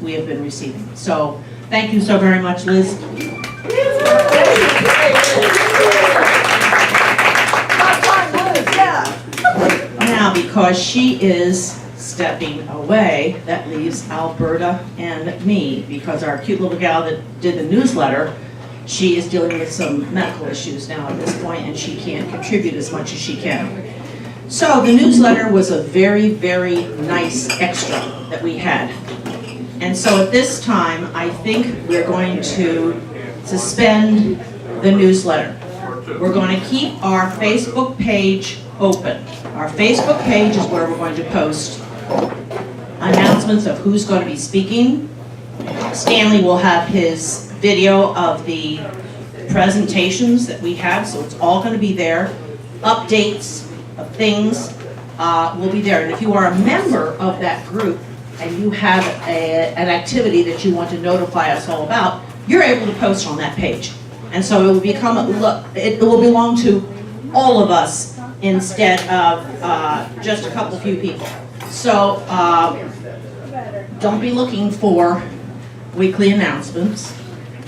we have been receiving. So thank you so very much, Liz. Now, because she is stepping away, that leaves Alberta and me, because our cute little gal that did the newsletter, she is dealing with some medical issues now at this point, and she can't contribute as much as she can. So the newsletter was a very, very nice extra that we had. And so at this time, I think we're going to suspend the newsletter. We're going to keep our Facebook page open. Our Facebook page is where we're going to post announcements of who's going to be speaking. Stanley will have his video of the presentations that we have, so it's all going to be there. Updates of things will be there. And if you are a member of that group and you have an activity that you want to notify us all about, you're able to post on that page. And so it will become it will belong to all of us instead of just a couple few people. So don't be looking for weekly announcements.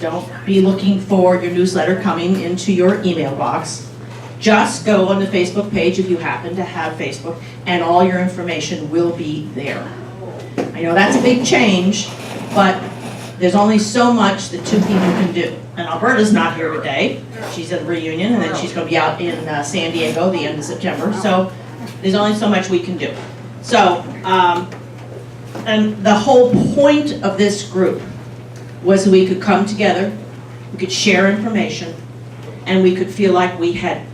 Don't be looking for your newsletter coming into your email box. Just go on the Facebook page if you happen to have Facebook, and all your information will be there. I know that's a big change, but there's only so much that two people can do. And Alberta's not here today. She's at a reunion, and then she's going to be out in San Diego the end of September. So there's only so much we can do. So, and the whole point of this group was that we could come together, we could share information, and we could feel like we had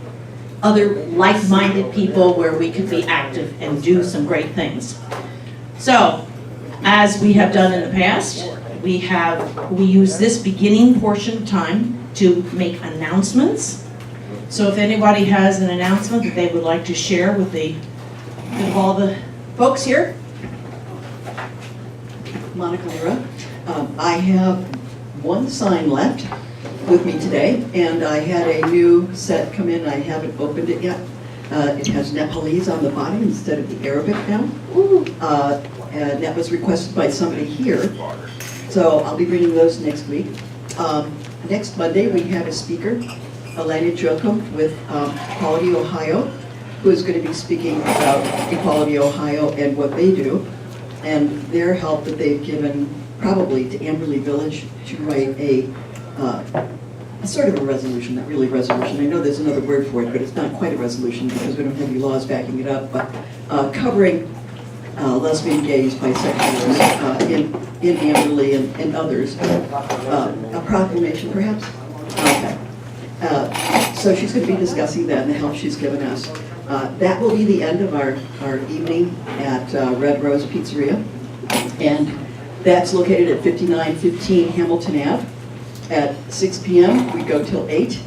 other like-minded people where we could be active and do some great things. So, as we have done in the past, we use this beginning portion of time to make announcements. So if anybody has an announcement that they would like to share with all the folks here. Monica Lira. I have one sign left with me today, and I had a new set come in. I haven't opened it yet. It has Nepalese on the bottom instead of the Arabic now. And that was requested by somebody here. So I'll be bringing those next week. Next Monday, we have a speaker, Elena Jokum with Equality Ohio, who is going to be speaking about Equality Ohio and what they do, and their help that they've given probably to Amberley Village to write a sort of a resolution, not really a resolution. I know there's another word for it, but it's not quite a resolution because we don't have any laws backing it up, but covering lesbian, gays, bisexuals in Amberley and others. A proclamation, perhaps? Okay. So she's going to be discussing that and the help she's given us. That will be the end of our evening at Red Rose Pizzeria. And that's located at 5915 Hamilton Ave. At 6 p.m. we go till 8.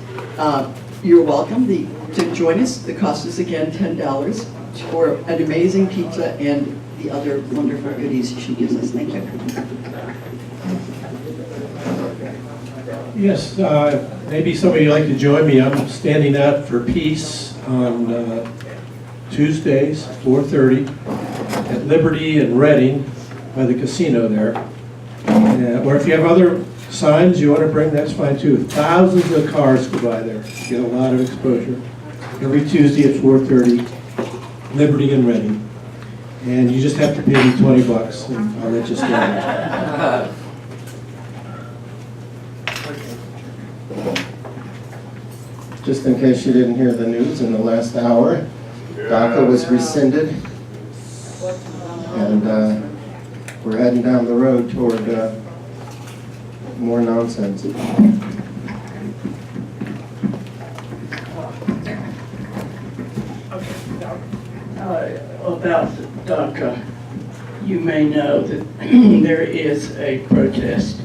You're welcome to join us. The cost is again $10 for an amazing pizza and the other wonderful goodies she gives us. Thank you. Yes, maybe some of you like to join me. I'm standing out for peace on Tuesdays, 4:30 at Liberty and Reading by the casino there. Or if you have other signs you want to bring, that's fine too. Thousands of cars go by there. You get a lot of exposure. Every Tuesday at 4:30, Liberty and Reading. And you just have to pay me $20 and I'll let you stand. Just in case you didn't hear the news in the last hour, DACA was rescinded, and we're heading down the road toward more nonsense. About DACA, you may know that there is a protest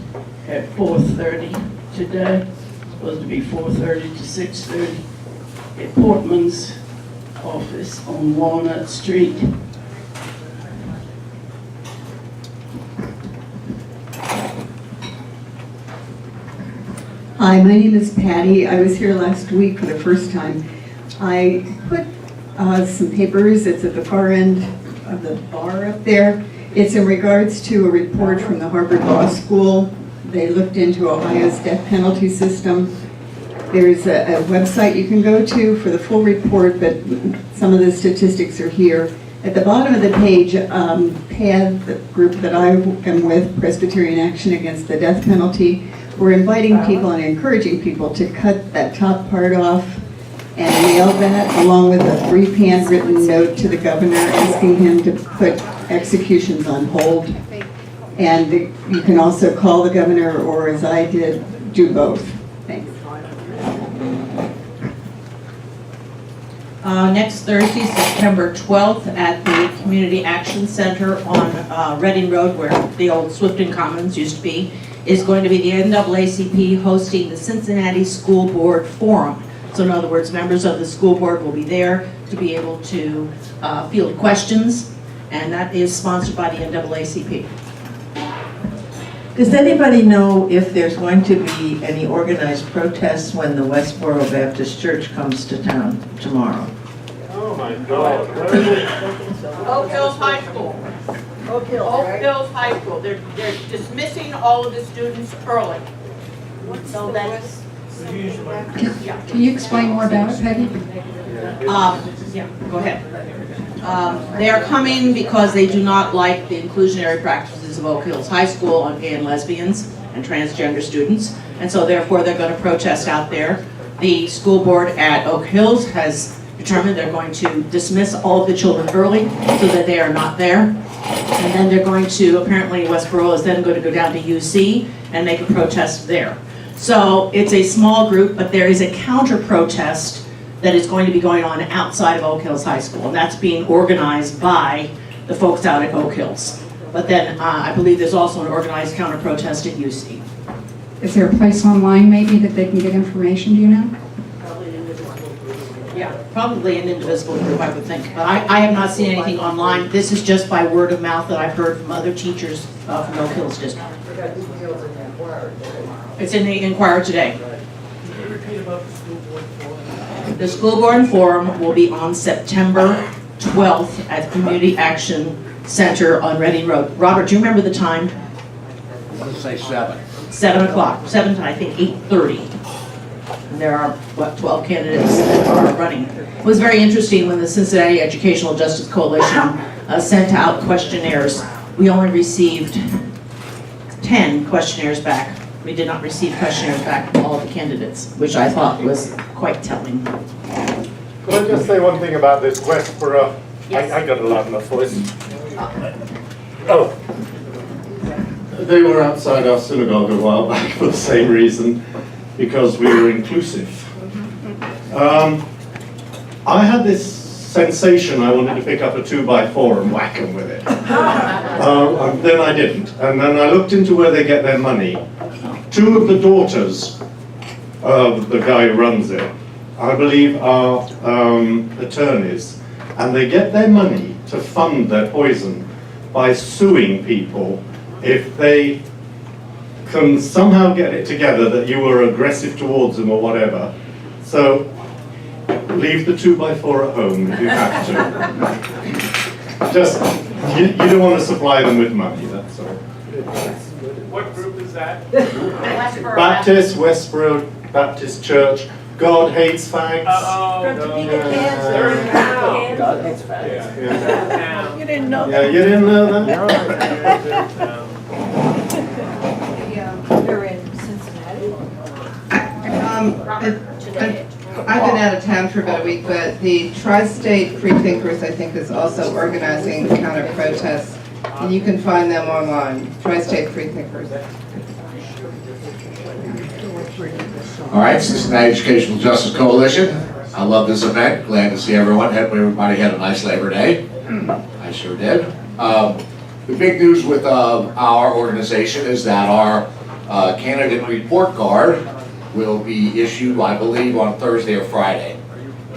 at 4:30 today. It's supposed to be 4:30 to 6:30 at Portman's office on Walnut Street. Hi, my name is Patty. I was here last week for the first time. I put some papers, it's at the far end of the bar up there, It's in regards to a report from the Harvard Law School. They looked into Ohio's death penalty system. There's a website you can go to for the full report, but some of the statistics are here. At the bottom of the page, PAD, the group that I am with, Presbyterian Action Against the Death Penalty, we're inviting people and encouraging people to cut that top part off and mail that along with a brief handwritten note to the governor asking him to put executions on hold. And you can also call the governor, or as I did, do both. Thanks. Next Thursday, September 12th, at the Community Action Center on Reading Road, where the old Swifton Commons used to be, is going to be the NAACP hosting the Cincinnati School Board Forum. So in other words, members of the school board will be there to be able to field questions, and that is sponsored by the NAACP. Does anybody know if there's going to be any organized protests when the Westboro Baptist Church comes to town tomorrow? Oh my God. Oak Hills High School. Oak Hills High School. They're dismissing all of the students early. So that's. Can you explain more about it, Peggy? Yeah, go ahead. They are coming because they do not like the inclusionary practices of Oak Hills High School on gay and lesbians and transgender students, and so therefore they're going to protest out there. The school board at Oak Hills has determined they're going to dismiss all of the children early so that they are not there, and then they're going to, apparently Westboro is then going to go down to UC and make a protest there. So it's a small group, but there is a counter-protest that is going to be going on outside of Oak Hills High School, and that's being organized by the folks out at Oak Hills. But then I believe there's also an organized counter-protest at UC. Is there a place online maybe that they can get information, do you know? Yeah, probably an indivisible group, I would think. But I have not seen anything online. This is just by word of mouth that I've heard from other teachers from Oak Hills District. It's in the Inquirer today. The school board forum will be on September 12th at Community Action Center on Reading Road. Robert, do you remember the time? Let's say 7. 7 o'clock, 7 to I think 8:30. And there are, what, 12 candidates that are running. It was very interesting when the Cincinnati Educational Justice Coalition sent out questionnaires. We only received 10 questionnaires back. We did not receive questionnaires back from all of the candidates, which I thought was quite telling. Could I just say one thing about this Westboro? Yes. I got a lot in my voice. Oh. They were outside our synagogue a while back for the same reason, because we were inclusive. I had this sensation I wanted to pick up a 2x4 and whack them with it. And then I didn't. And then I looked into where they get their money. 2 of the daughters of the guy who runs it, I believe, are attorneys, and they get their money to fund their poison by suing people if they can somehow get it together that you were aggressive towards them or whatever. So leave the 2x4 at home if you have to. Just, you don't want to supply them with money, that's all. What group is that? Baptist, Westboro Baptist Church. God hates fags. God hates fags. Yeah. You didn't know Yeah, you didn't know that? They're in Cincinnati. I've been out of town for about a week, but the Tri-State Freethinkers, I think, is also organizing counter-protests. And you can find them online, Tri-State Freethinkers. All right, Cincinnati Educational Justice Coalition. I love this event. Glad to see everyone. Hope everybody had a nice Labor Day. I sure did. The big news with our organization is that our candidate report card will be issued, I believe, on Thursday or Friday.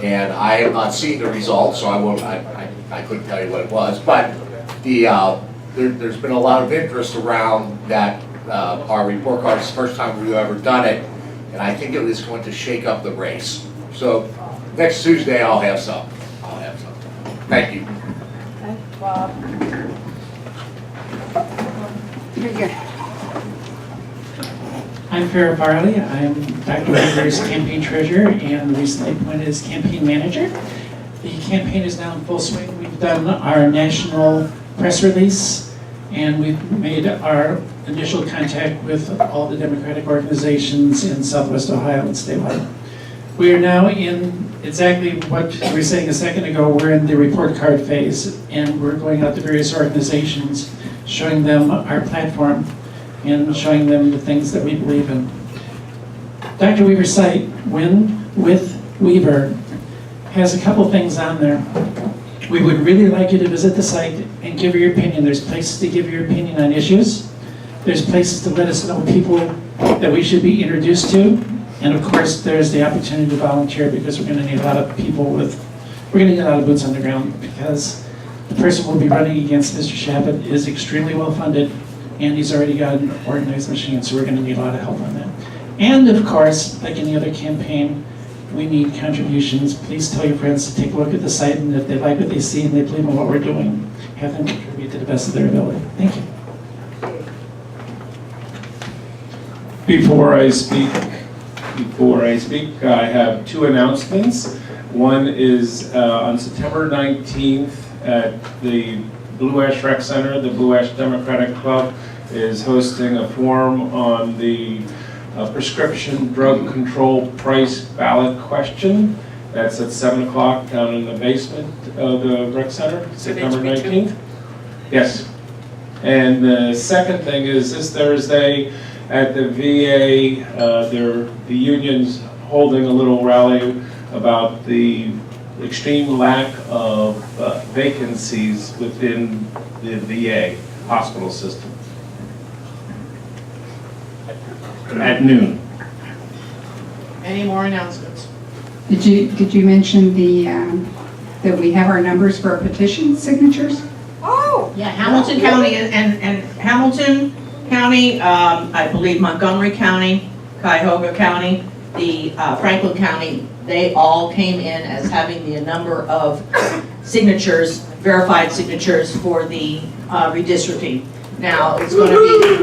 And I have not seen the results, so I couldn't tell you what it was. But there's been a lot of interest around that. Our report card is the first time we've ever done it, and I think it is going to shake up the race. So next Tuesday I'll have some. Thank you. Bob. I'm Farrah Farley. I'm Dr. Weaver's campaign treasurer and recently appointed as campaign manager. The campaign is now in full swing. We've done our national press release and we've made our initial contact with all the Democratic organizations in Southwest Ohio and statewide. We are now in exactly what we were saying a second ago. We're in the report card phase and we're going out to various organizations, showing them our platform and showing them the things that we believe in. Dr. Weaver's site, Win with Weaver, has a couple things on there. We would really like you to visit the site and give your opinion. There's places to give your opinion on issues. There's places to let us know people that we should be introduced to. And of course, there's the opportunity to volunteer because we're going to need a lot of people we're going to need a lot of boots on the ground because the person we'll be running against, Mr. Shabbat, is extremely well funded and he's already got an organized machine, so we're going to need a lot of help on that. And of course, like any other campaign, we need contributions. Please tell your friends to take a look at the site, and if they like what they see and they believe in what we're doing, have them contribute to the best of their ability. Thank you. Before I speak, I have two announcements. One is on September 19th at the Blue Ash Rec Center, the Blue Ash Democratic Club is hosting a forum on the prescription drug control price ballot question. That's at 7 o'clock down in the basement of the rec center, September 19th. Yes. And the second thing is this Thursday at the VA, the union's holding a little rally about the extreme lack of vacancies within the VA hospital system. At noon. Any more announcements? Did you mention that we have our numbers for our petition signatures? Oh! Yeah, Hamilton County and Hamilton County, I believe Montgomery County, Cuyahoga County, the Franklin County, they all came in as having the number of signatures, verified signatures for the redistricting. Now, it's going to be...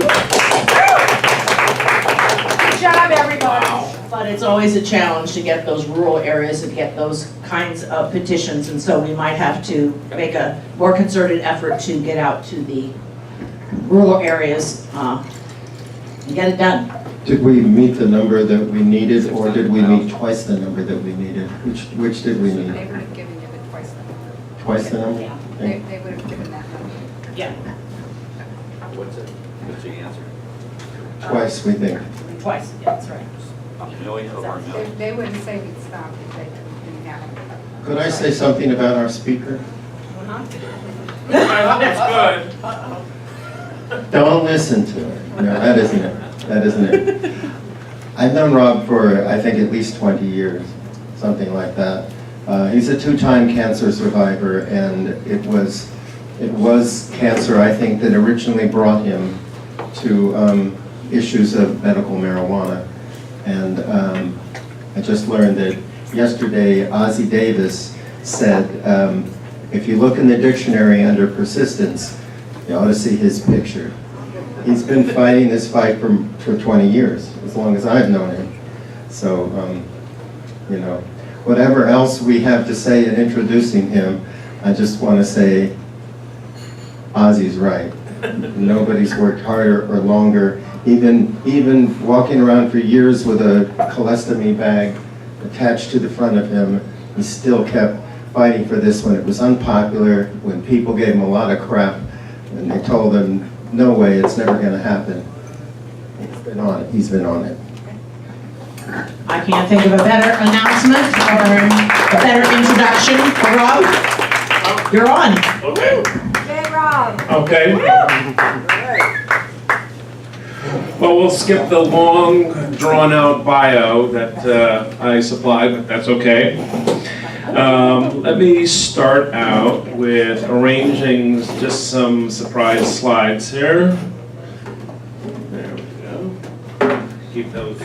Good job, everybody! But it's always a challenge to get those rural areas and get those kinds of petitions, and so we might have to make a more concerted effort to get out to the rural areas and get it done. Did we meet the number that we needed, or did we meet twice the number that we needed? Which did we They need? would have given you the twice the number. Twice the number? Yeah. They would have given that number. Yeah, What's the answer? Twice, we think. twice, yeah, that's right. They wouldn't say we'd stop if they didn't have it. Could I say something about our speaker? That's good. Don't listen to it. No, that isn't it. That isn't it. I've known Rob for, I think, at least 20 years, something like that. He's a two-time cancer survivor, and it was cancer, I think, that originally brought him to issues of medical marijuana. And I just learned that yesterday Ozzie Davis said, if you look in the dictionary under persistence, you ought to see his picture. He's been fighting this fight for 20 years, as long as I've known him. So, you know, whatever else we have to say in introducing him, I just want to say, Ozzie's right. Nobody's worked harder or longer. Even walking around for years with a colostomy bag attached to the front of him, he still kept fighting for this when it was unpopular, when people gave him a lot of crap, and they told him, no way, it's never going to happen. He's been on it. He's been on it. I can't think of a better announcement or a better introduction for Rob. You're on. Okay. Hey, Rob. Okay. Well, we'll skip the long, drawn-out bio that I supplied, but that's okay. Let me start out with arranging just some surprise slides here. There we go. Keep those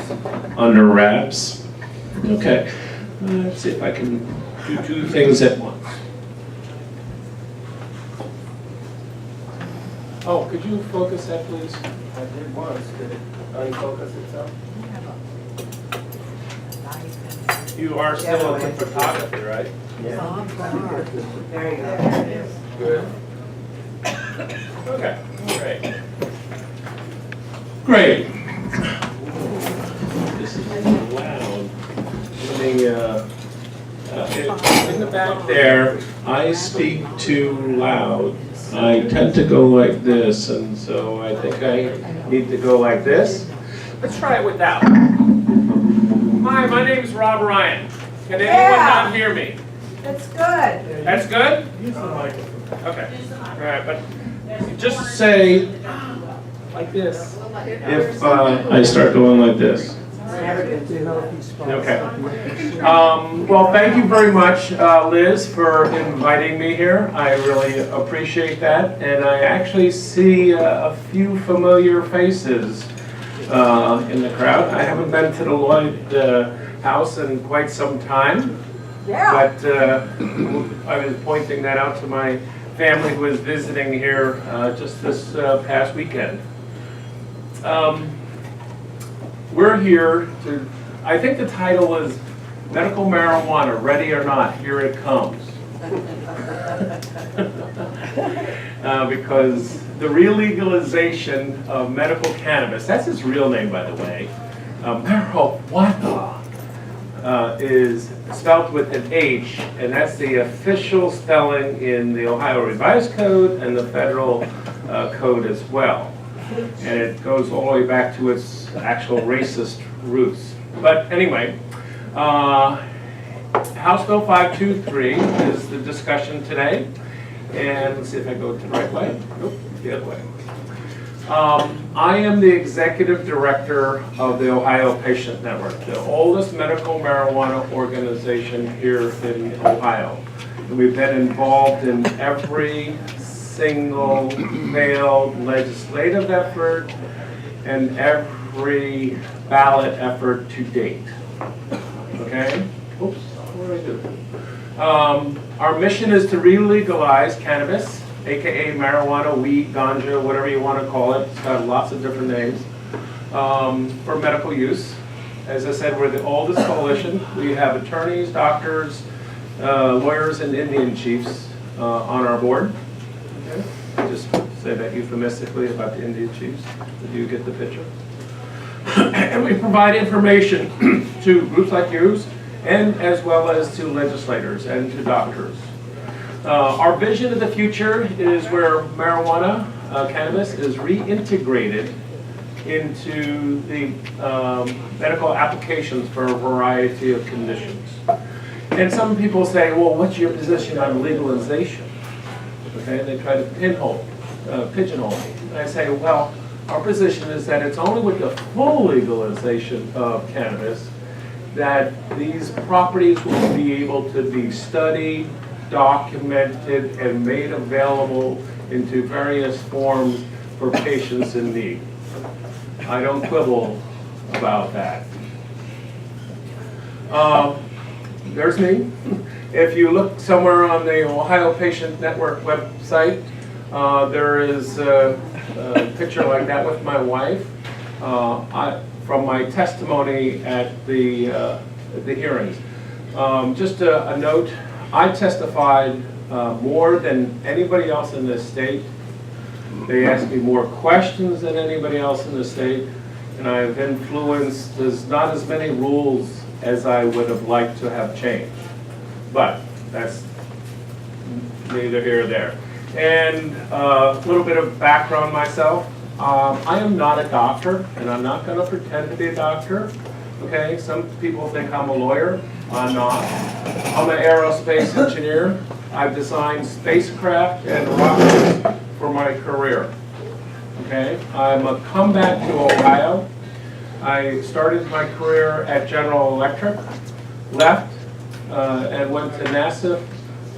under wraps. Okay. Let's see if I can do two things at once. Oh, could you focus that, please? I did once. Did it unfocus itself? You are still into photography, right? Yeah. There you go. There it is. Good. Okay, great. Great. This is loud. In the back there, I speak too loud. I tend to go like this, and so I think I need to go like this. Let's try it without. Hi, my name is Rob Ryan. Can anyone not hear me? That's good. That's good? Use the microphone. Okay. All right, but just say like this. If I start going like this. Okay. Well, thank you very much, Liz, for inviting me here. I really appreciate that. And I actually see a few familiar faces in the crowd. I haven't been to the Lloyd house in quite some time. Yeah. But I was pointing that out to my family who was visiting here just this past weekend. We're here to, I think the title is Medical Marijuana, Ready or Not, Here It Comes. Because the relegalization of medical cannabis, that's its real name, by the way, marijuana, is spelled with an H, and that's the official spelling in the Ohio Revised Code and the federal code as well. And it goes all the way back to its actual racist roots. But anyway, House Bill 523 is the discussion today. And let's see if I go the right way. Nope, the other way. I am the executive director of the Ohio Patient Network, the oldest medical marijuana organization here in Ohio. And we've been involved in every single failed legislative effort and every ballot effort to date. Okay? Oops, what did I do? Our mission is to re-legalize cannabis, aka marijuana, weed, ganja, whatever you want to call it. It's got lots of different names, for medical use. As I said, we're the oldest coalition. We have attorneys, doctors, lawyers, and Indian chiefs on our board. Okay. I just say that euphemistically about the Indian chiefs. Did you get the picture? And we provide information to groups like yours, and as well as to legislators and to doctors. Our vision of the future is where marijuana, cannabis, is reintegrated into the medical applications for a variety of conditions. And some people say, well, what's your position on legalization? Okay, they try to pigeonhole me. And I say, well, our position is that it's only with the full legalization of cannabis that these properties will be able to be studied, documented, and made available into various forms for patients in need. I don't quibble about that. There's me. If you look somewhere on the Ohio Patient Network website, there is a picture like that with my wife from my testimony at the hearings. Just a note, I testified more than anybody else in this state. They asked me more questions than anybody else in the state, and I've influenced, there's not as many rules as I would have liked to have changed. But that's neither here nor there. And a little bit of background myself. I am not a doctor, and I'm not going to pretend to be a doctor. Okay, some people think I'm a lawyer. I'm not. I'm an aerospace engineer. I've designed spacecraft and rockets for my career. Okay, I'm a comeback to Ohio. I started my career at General Electric, left, and went to NASA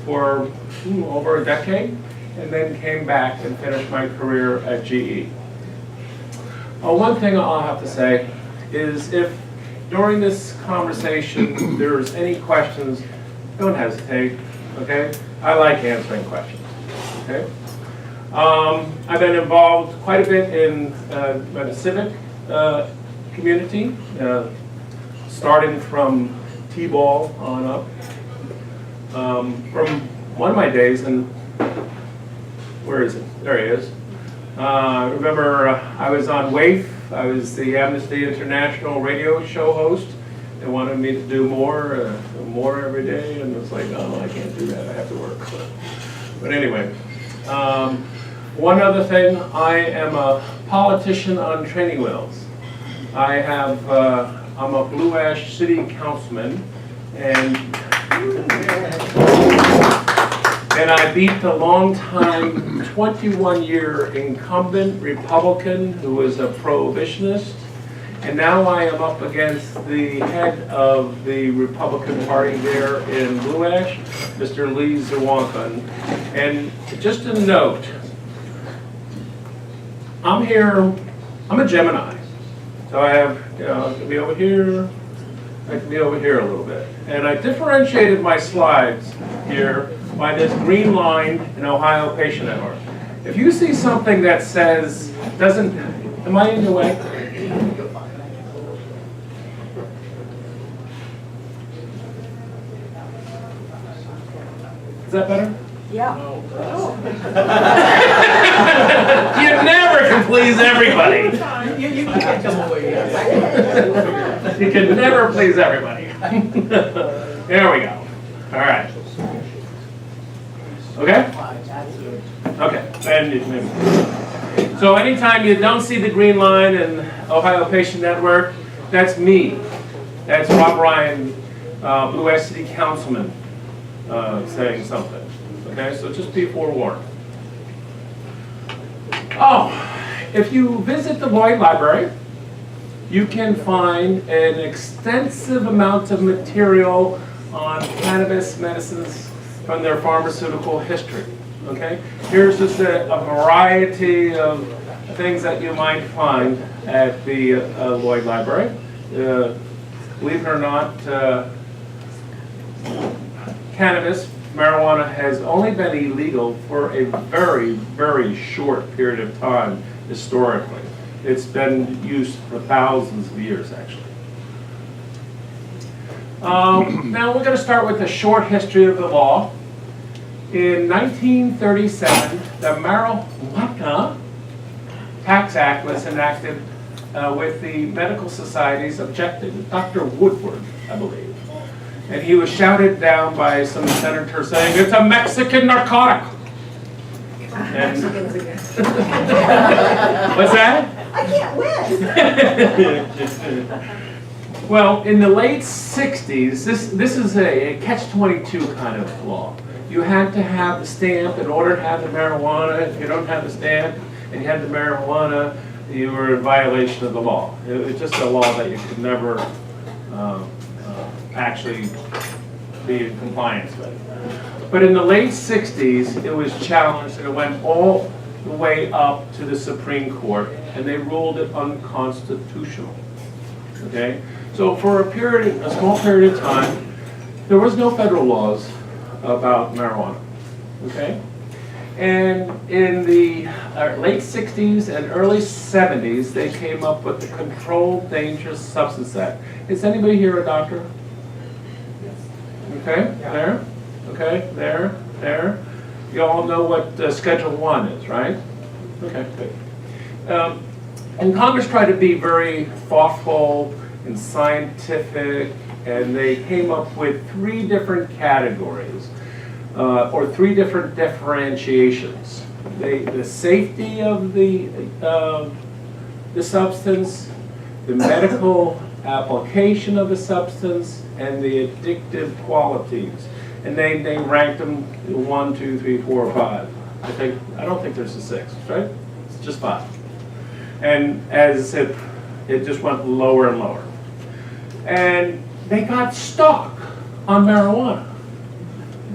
for over a decade, and then came back and finished my career at GE. One thing I'll have to say is if during this conversation there's any questions, don't hesitate, okay? I like answering questions, okay? I've been involved quite a bit in the civic community, starting from T-ball on up. From one of my days, and where is it? There he is. Remember, I was on WAIF. I was the Amnesty International radio show host. They wanted me to do more every day, and it's like, oh, I can't do that. I have to work. But anyway, one other thing, I am a politician on training wheels. I'm a Blue Ash City Councilman, and I beat the longtime 21-year incumbent Republican who was a prohibitionist. And now I am up against the head of the Republican Party there in Blue Ash, Mr. Lee Zawankan. And just a note, I'm a Gemini. So I have, I can be over here, I can be over here a little bit. And I differentiated my slides here by this green line in Ohio Patient Network. If you see something that says, am I in your way? Is that better? Yeah. You never can please everybody. You can't come away yet. You can never please everybody. There we go. All right. Okay? Okay. So anytime you don't see the green line in Ohio Patient Network, that's me. That's Rob Ryan, Blue Ash City Councilman, saying something. Okay, so just be forewarned. Oh, if you visit the Lloyd Library, you can find an extensive amount of material on cannabis medicines from their pharmaceutical history. Okay, here's just a variety of things that you might find at the Lloyd Library. Believe it or not, marijuana has only been illegal for a very, very short period of time historically. It's been used for thousands of years, actually. Now we're going to start with a short history of the law. In 1937, the Marijuana Tax Act was enacted with the medical societies objecting. Dr. Woodward, I believe. And he was shouted down by some senator saying, it's a Mexican narcotic. And what's that? I can't win. Well, in the late 60s, this is a catch-22 kind of law. You had to have the stamp in order to have the marijuana. If you don't have the stamp and you had the marijuana, you were in violation of the law. It was just a law that you could never actually be in compliance with. But in the late 60s, it was challenged and it went all the way up to the Supreme Court, and they ruled it unconstitutional. Okay? So for a small period of time, there was no federal laws about marijuana. Okay? And in the late 60s and early 70s, they came up with the Controlled Dangerous Substance Act. Is anybody here a doctor? Okay, there, okay, there. You all know what Schedule 1 is, right? Okay, good. And Congress tried to be very thoughtful and scientific, and they came up with 3 different categories, or 3 different differentiations. The safety of the substance, the medical application of the substance, and the addictive qualities. And they ranked them 1, 2, 3, 4, or 5. I don't think there's a 6, right? It's just 5. And as I said, it just went lower and lower. And they got stuck on marijuana.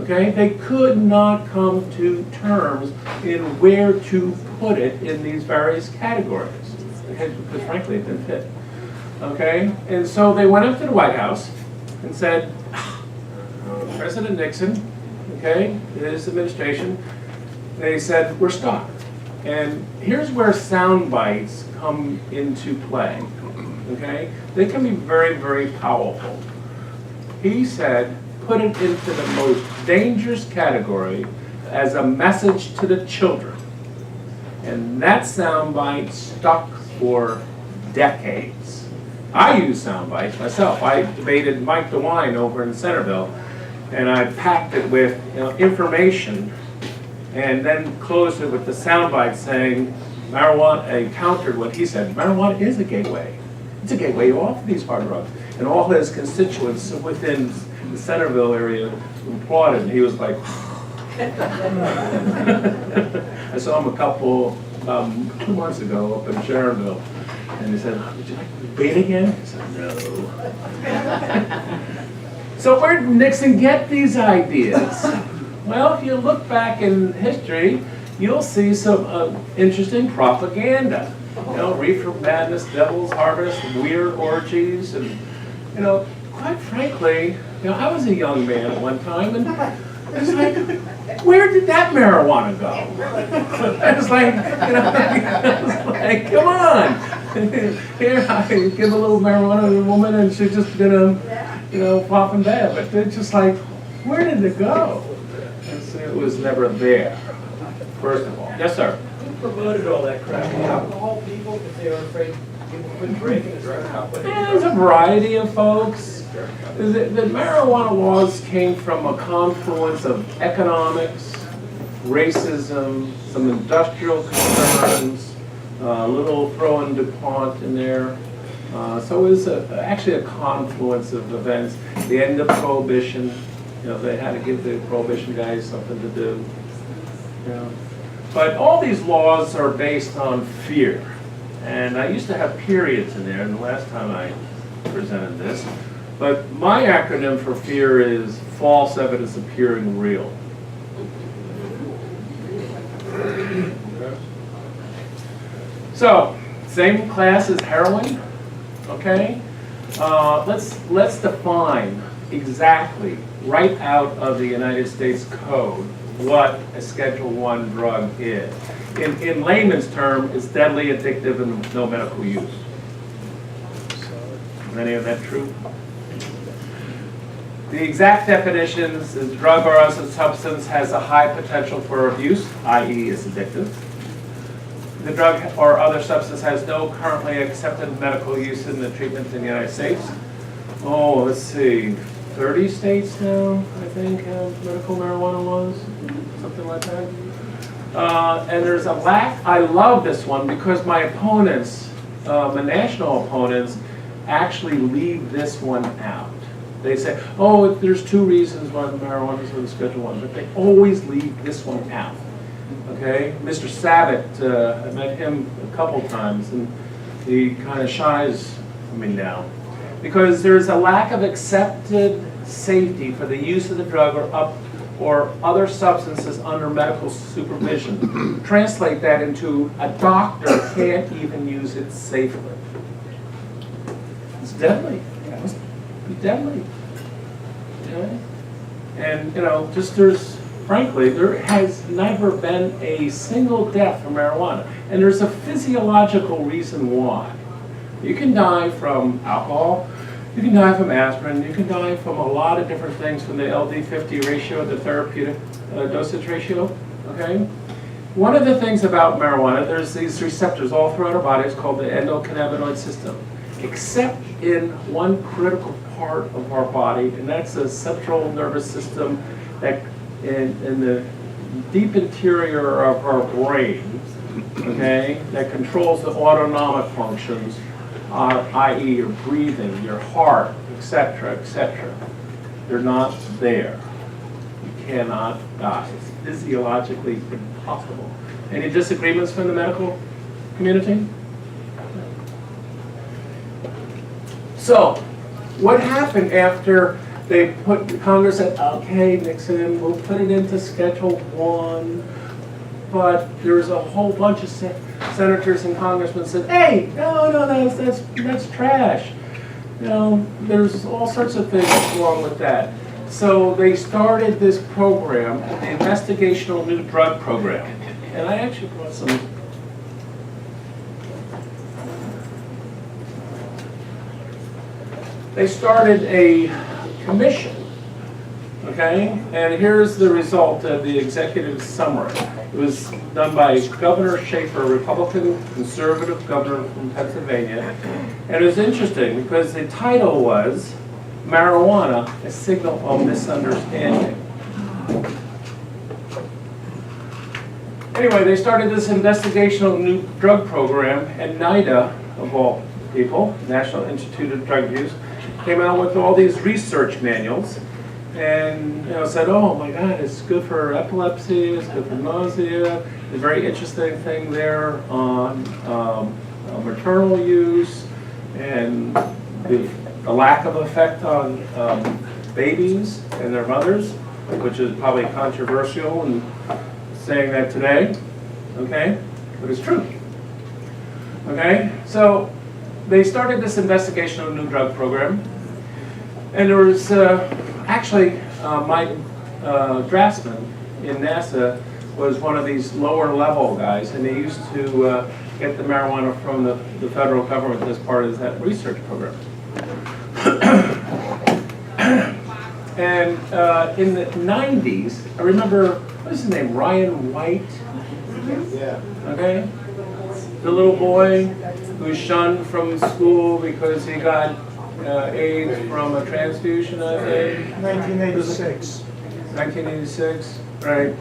Okay? They could not come to terms in where to put it in these various categories. Because frankly, it didn't fit. Okay? And so they went up to the White House and said, President Nixon, okay, his administration, they said, we're stuck. And here's where sound bites come into play, okay? They can be very, very powerful. He said, put it into the most dangerous category as a message to the children. And that soundbite stuck for decades. I use sound bites myself. I debated Mike DeWine over in Centerville, and I packed it with information, and then closed it with the sound bite saying, marijuana, I countered what he said, marijuana is a gateway. It's a gateway off these hard drugs. And all his constituents within the Centerville area applauded, and he was like, I saw him a couple, 2 months ago up in Sharonville, and he said, would you like to debate again? I said, no. So where did Nixon get these ideas? Well, if you look back in history, you'll see some interesting propaganda. You know, reefer madness, devil's harvest, weird orgies, and, you know, quite frankly, you know, I was a young man at one time, and it's like, where did that marijuana go? I was like, you know, come on. Here, I give a little marijuana to a woman, and she's just gonna, you know, pop in bed. But they're just like, where did it go? And so it was never there, first of all. Yes, sir? Who promoted all that crap? The alcohol people, because they were afraid people quit drinking and drug out. There's a variety of folks. The marijuana laws came from a confluence of economics, racism, some industrial concerns, a little throwing DuPont in there. So it was actually a confluence of events. The end of Prohibition, you know, they had to give the Prohibition guys something to do. You know. But all these laws are based on fear. And I used to have periods in there, and the last time I presented this. But my acronym for fear is false evidence appearing real. So, same class as heroin, okay? Let's define exactly, right out of the United States Code, what a Schedule I drug is. In layman's term, it's deadly, addictive, and no medical use. Is any of that true? The exact definitions is drug or other substance has a high potential for abuse, i.e. is addictive. The drug or other substance has no currently accepted medical use in the treatment in the United States. Oh, let's see, 30 states now, I think, have medical marijuana laws, something like that. And there's a lack, I love this one because my opponents, my national opponents, actually leave this one out. They say, oh, there's 2 reasons why the marijuana is on the Schedule I, but they always leave this one out. Okay, Mr. Sabat, I met him a couple times, and he kind of shies me now because there's a lack of accepted safety for the use of the drug or other substances under medical supervision. Translate that into a doctor can't even use it safely. It's deadly. It must be deadly. Okay? And you know, frankly, there has never been a single death from marijuana. And there's a physiological reason why. You can die from alcohol, you can die from aspirin, you can die from a lot of different things, from the LD50 ratio, the therapeutic dosage ratio, okay? One of the things about marijuana, there's these receptors all throughout our bodies called the endocannabinoid system, except in one critical part of our body, and that's the central nervous system that in the deep interior of our brain, okay, that controls the autonomic functions, i.e. your breathing, your heart, etc., etc. They're not there. You cannot die. It's physiologically impossible. Any disagreements from the medical community? So, what happened after they Congress said, okay, Nixon, we'll put it into Schedule I, but there's a whole bunch of senators and congressmen said, hey, no, that's trash. You know, there's all sorts of things wrong with that. So they started this program, the Investigational New Drug Program. And I actually brought some they started a commission, okay? And here's the result of the executive summary. It was done by Governor Schaefer, a Republican conservative governor from Pennsylvania. And it was interesting because the title was Marijuana, a Signal of Misunderstanding. Anyway, they started this investigational new drug program, and NIDA, of all people, National Institute of Drug Abuse, came out with all these research manuals and said, oh my God, it's good for epilepsy, it's good for nausea. There's a very interesting thing there on maternal use and the lack of effect on babies and their mothers, which is probably controversial and saying that today, okay? But it's true, okay? So they started this investigation of a new drug program, and there was actually my draftsman in NASA was one of these lower level guys, and they used to get the marijuana from the federal government as part of that research program. And in the 90s, I remember, what is his name, Ryan White? Yeah. Okay? The little boy who was shunned from school because he got AIDS from a transfusion, I think. 1986. 1986, right.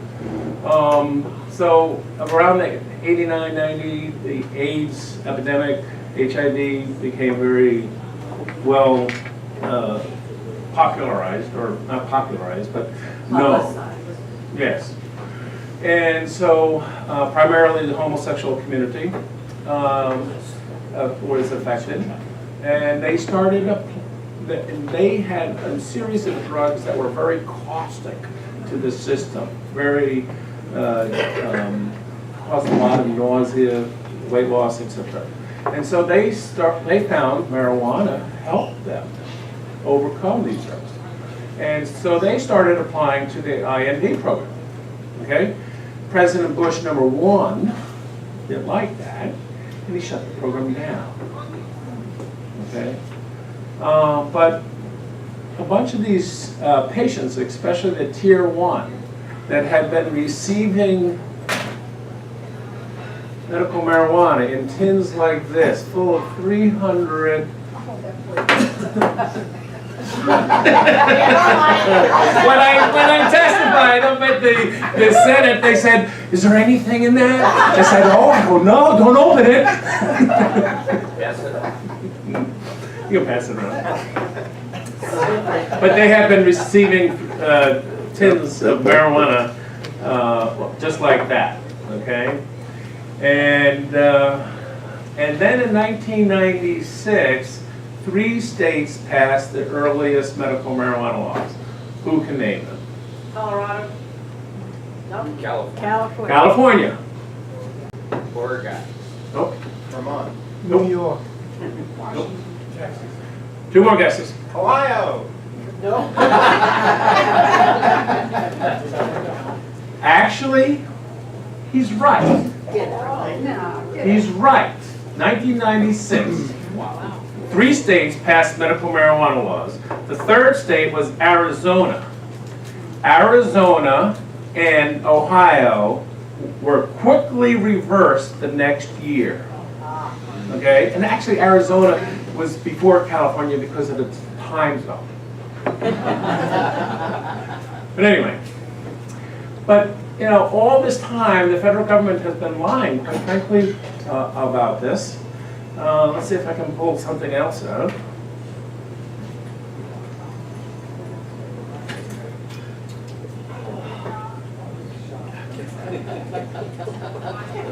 So around the 89, 90, the AIDS epidemic, HIV became very well popularized, or not popularized, but known. Yes. And so primarily the homosexual community was affected. And they started they had a series of drugs that were very caustic to the system, very caused a lot of nausea, weight loss, etc. And so they found marijuana helped them overcome these drugs. And so they started applying to the IND program. Okay? President Bush #1 didn't like that, and he shut the program down. Okay? But a bunch of these patients, especially the tier 1, that had been receiving medical marijuana in tins like this, full of 300 when I testified up at the Senate, they said, "Is there anything in that?" I said, "Oh, no, don't open it." Pass it on. You can pass it around. But they have been receiving tins of marijuana just like that, okay? And then in 1996, 3 states passed the earliest medical marijuana laws. Who can name them? Colorado. No. California. California. Oregon. Nope. Vermont. Nope. New York. Nope. 2 more guesses. Ohio. No. Actually, he's right. No. He's right. 1996. 3 states passed medical marijuana laws. The 3rd state was Arizona. Arizona and Ohio were quickly reversed the next year. Okay? And actually Arizona was before California because of its time zone. But anyway. But, all this time the federal government has been lying, quite frankly, about this. Let's see if I can pull something else out.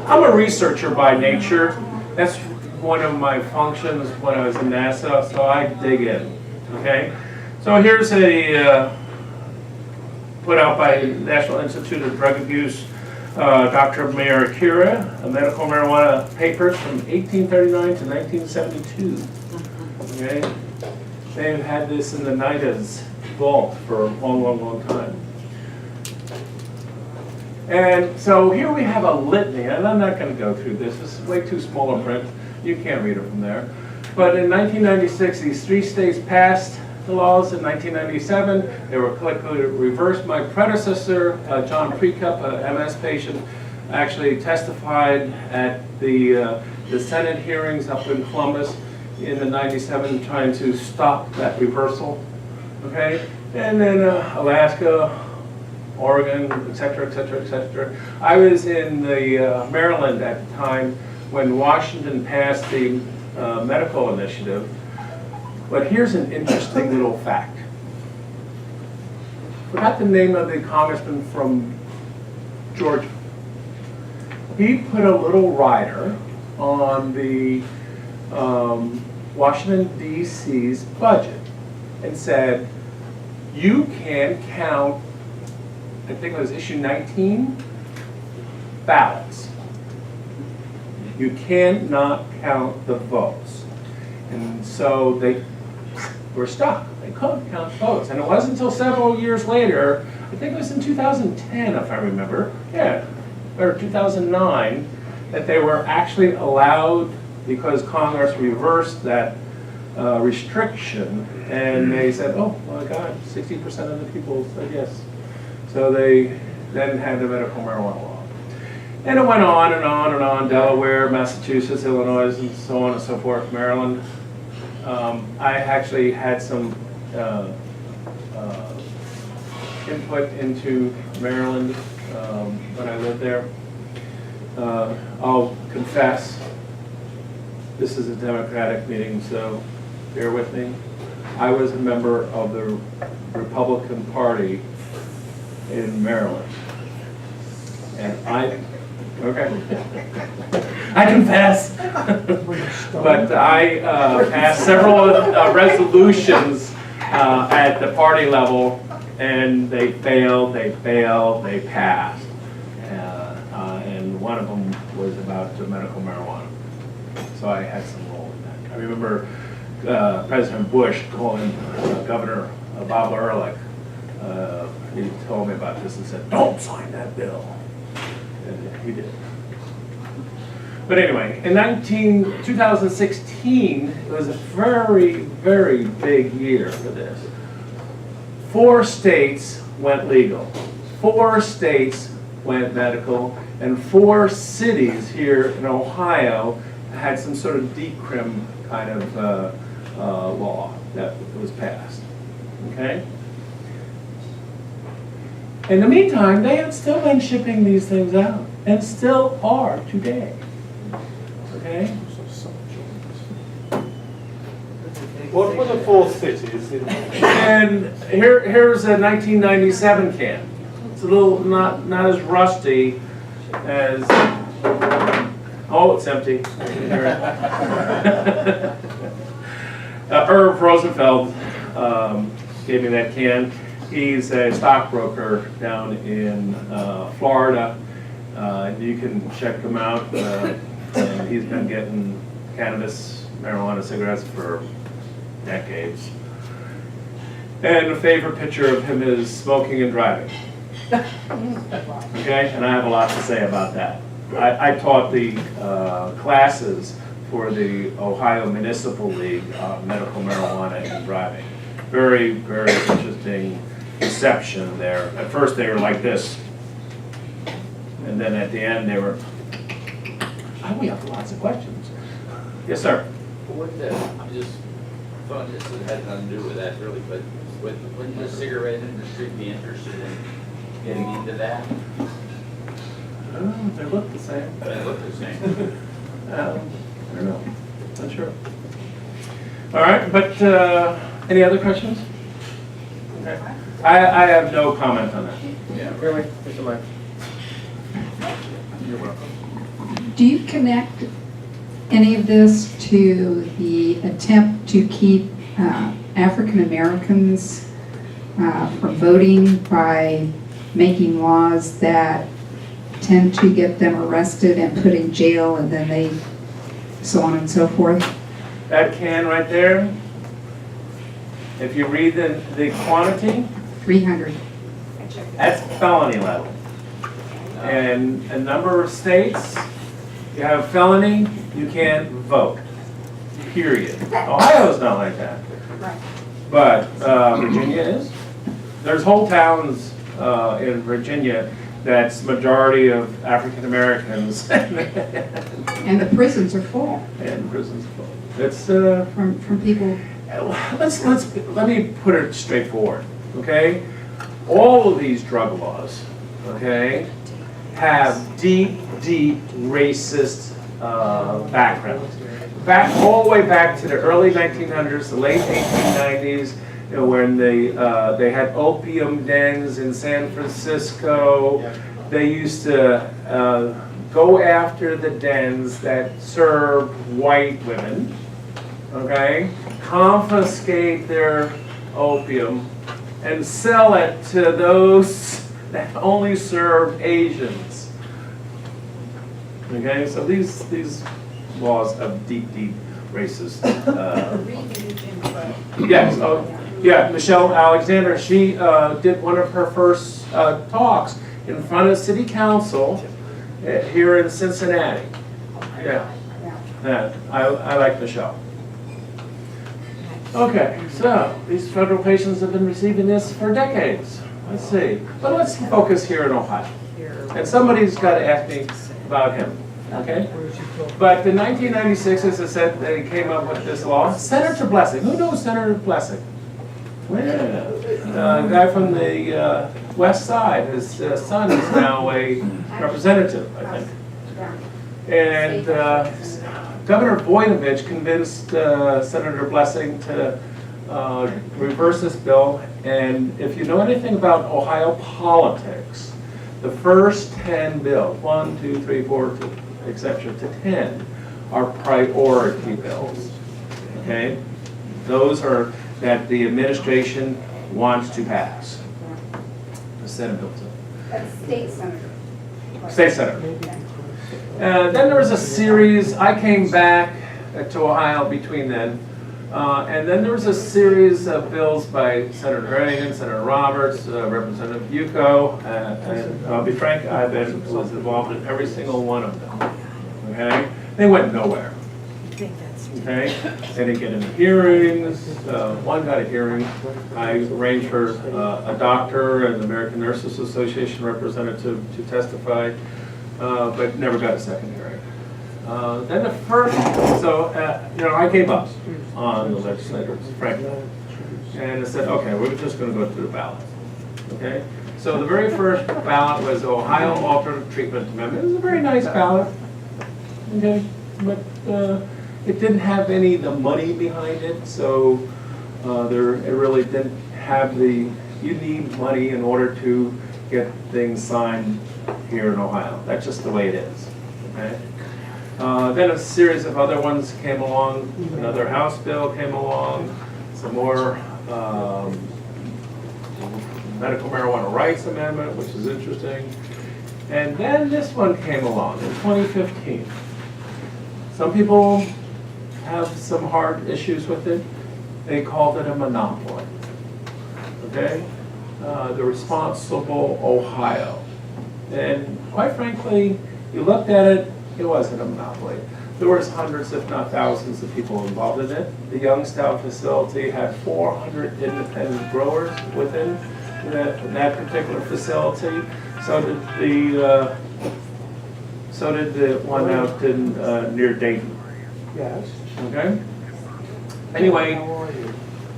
I'm a researcher by nature. That's one of my functions when I was in NASA, so I dig in, okay? So here's a put out by National Institute of Drug Abuse, Dr. Marikira, medical marijuana papers from 1839 to 1972. Okay? They've had this in the NIDA's vault for a long, long, long time. And so here we have a litany, and I'm not going to go through this. This is way too small a print. You can't read it from there. But in 1996, these 3 states passed the laws. In 1997, they were quickly reversed. My predecessor, John Precup, a MS patient, actually testified at the Senate hearings up in Columbus in the 97, trying to stop that reversal. Okay, and then Alaska, Oregon, et cetera, et cetera, et cetera. I was in the Maryland at the time when Washington passed the medical initiative. But here's an interesting little fact. Forgot the name of the congressman from Georgia. He put a little rider on the Washington, D.C.'s budget and said, you can count, I think it was issue 19, ballots. You cannot count the votes. And so they were stuck. They couldn't count votes. And it wasn't until several years later, I think it was in 2010, if I remember, yeah, or 2009, that they were actually allowed, because Congress reversed that restriction, and they said, oh my God, 60% of the people said yes. So they then had the medical marijuana law. And it went on and on and on, Delaware, Massachusetts, Illinois, and so on and so forth, Maryland. I actually had some input into Maryland when I lived there. I'll confess, this is a Democratic meeting, so bear with me. I was a member of the Republican Party in Maryland. And okay. I confess. But I passed several resolutions at the party level, and they failed, they passed. And one of them was about medical marijuana. So I had some role in that. I remember President Bush calling Governor Bob Ehrlich. He told me about this and said, don't sign that bill. And he did. But anyway, in 2016, it was a very, very big year for this. 4 states went legal. 4 states went medical, and 4 cities here in Ohio had some sort of decrim kind of law that was passed. Okay? In the meantime, they have still been shipping these things out, and still are today. Okay? What were the 4 cities? And here's a 1997 can. It's a little not as rusty as. Oh, it's empty. Irv Rosenfeld gave me that can. He's a stockbroker down in Florida. You can check him out. And he's been getting cannabis, marijuana, cigarettes for decades. And a favorite picture of him is smoking and driving. Okay, and I have a lot to say about that. I taught the classes for the Ohio Municipal League on medical marijuana and driving. Very, very interesting reception there. At first they were like this, and then at the end they were, we have lots of questions. Yes, sir. I'm just thought this had nothing to do with that really, but wouldn't the cigarette industry be interested in getting into that? They look the same. They look the same. I don't know. Not sure. All right, but any other questions? Okay. I have no comment on that. Yeah. Really? Mr. Mike? You're welcome. Do you connect any of this to the attempt to keep African Americans from voting by making laws that tend to get them arrested and put in jail, and then they, so on and so forth? That can right there, if you read the quantity, 300. that's felony level. And a number of states, you have felony, you can't vote. period. Ohio's not like that. Right. But Virginia is. There's whole towns in Virginia that's majority of African Americans. And the prisons are full And prisons full. It's from people. let me put it straightforward, okay? All of these drug laws, okay, have deep racist backgrounds. All the way back to the early 1900s, the late 1890s, when they had opium dens in San Francisco. They used to go after the dens that served white women, okay, confiscate their opium, and sell it to those that only served Asians. Okay, so these laws have deep racist. Yes, yeah, Michelle Alexander, she did one of her first talks in front of City Council here in Cincinnati. Yeah, I like Michelle. Okay, so these federal patients have been receiving this for decades. Let's see, but let's focus here in Ohio. And somebody's got to ask me about him, okay? But in 1996, as I said, they came up with this law. Senator Blessing, who knows Senator Blessing? Yeah, a guy from the west side. His son is now a representative, I think. And Governor Voinovich convinced Senator Blessing to reverse this bill. And if you know anything about Ohio politics, the first 10 bills, 1, 2, 3, 4, etc. to 10, are priority bills. Okay? Those are that the administration wants to pass. The Senate bills. That's state senator. State senator. Then there was a series, I came back to Ohio between then, and then there was a series of bills by Senator Reagan, Senator Roberts, Representative Bucco, and I'll be frank, I was involved in every single one of them, okay? They went nowhere, okay? They didn't get any hearings, one got a hearing. I arranged for a doctor and the American Nurses Association representative to testify, but never got a second hearing. Then the first, so, I gave up on the legislators, frankly. And I said, okay, we're just going to go through the ballot. Okay? So the very first ballot was the Ohio Alternative Treatment Amendment. It was a very nice ballot. Okay? But it didn't have any of the money behind it, so it really didn't have you need money in order to get things signed here in Ohio. That's just the way it is. Okay? Then a series of other ones came along. Another House bill came along. Some more medical marijuana rights amendment, which is interesting. And then this one came along in 2015. Some people have some hard issues with it. They called it a monopoly. Okay? The Responsible Ohio. And quite frankly, you looked at it, it wasn't a monopoly. There was hundreds, if not thousands, of people involved in it. The Youngstown facility had 400 independent growers within that particular facility. So did the one out in near Dayton. Yes. Okay. Anyway,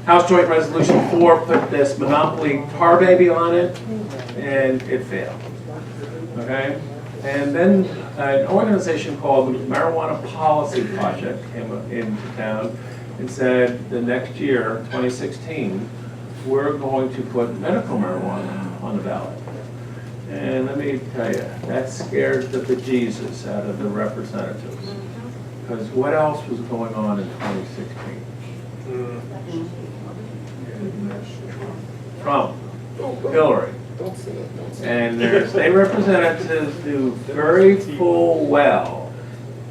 House Joint Resolution 4 put this monopoly tar baby on it, and it failed. Okay. And then an organization called the Marijuana Policy Project came into town and said the next year, 2016, we're going to put medical marijuana on the ballot. And let me tell you, that scared the bejesus out of the representatives. Because what else was going on in 2016? Trump, Hillary. And their state representatives do very full well,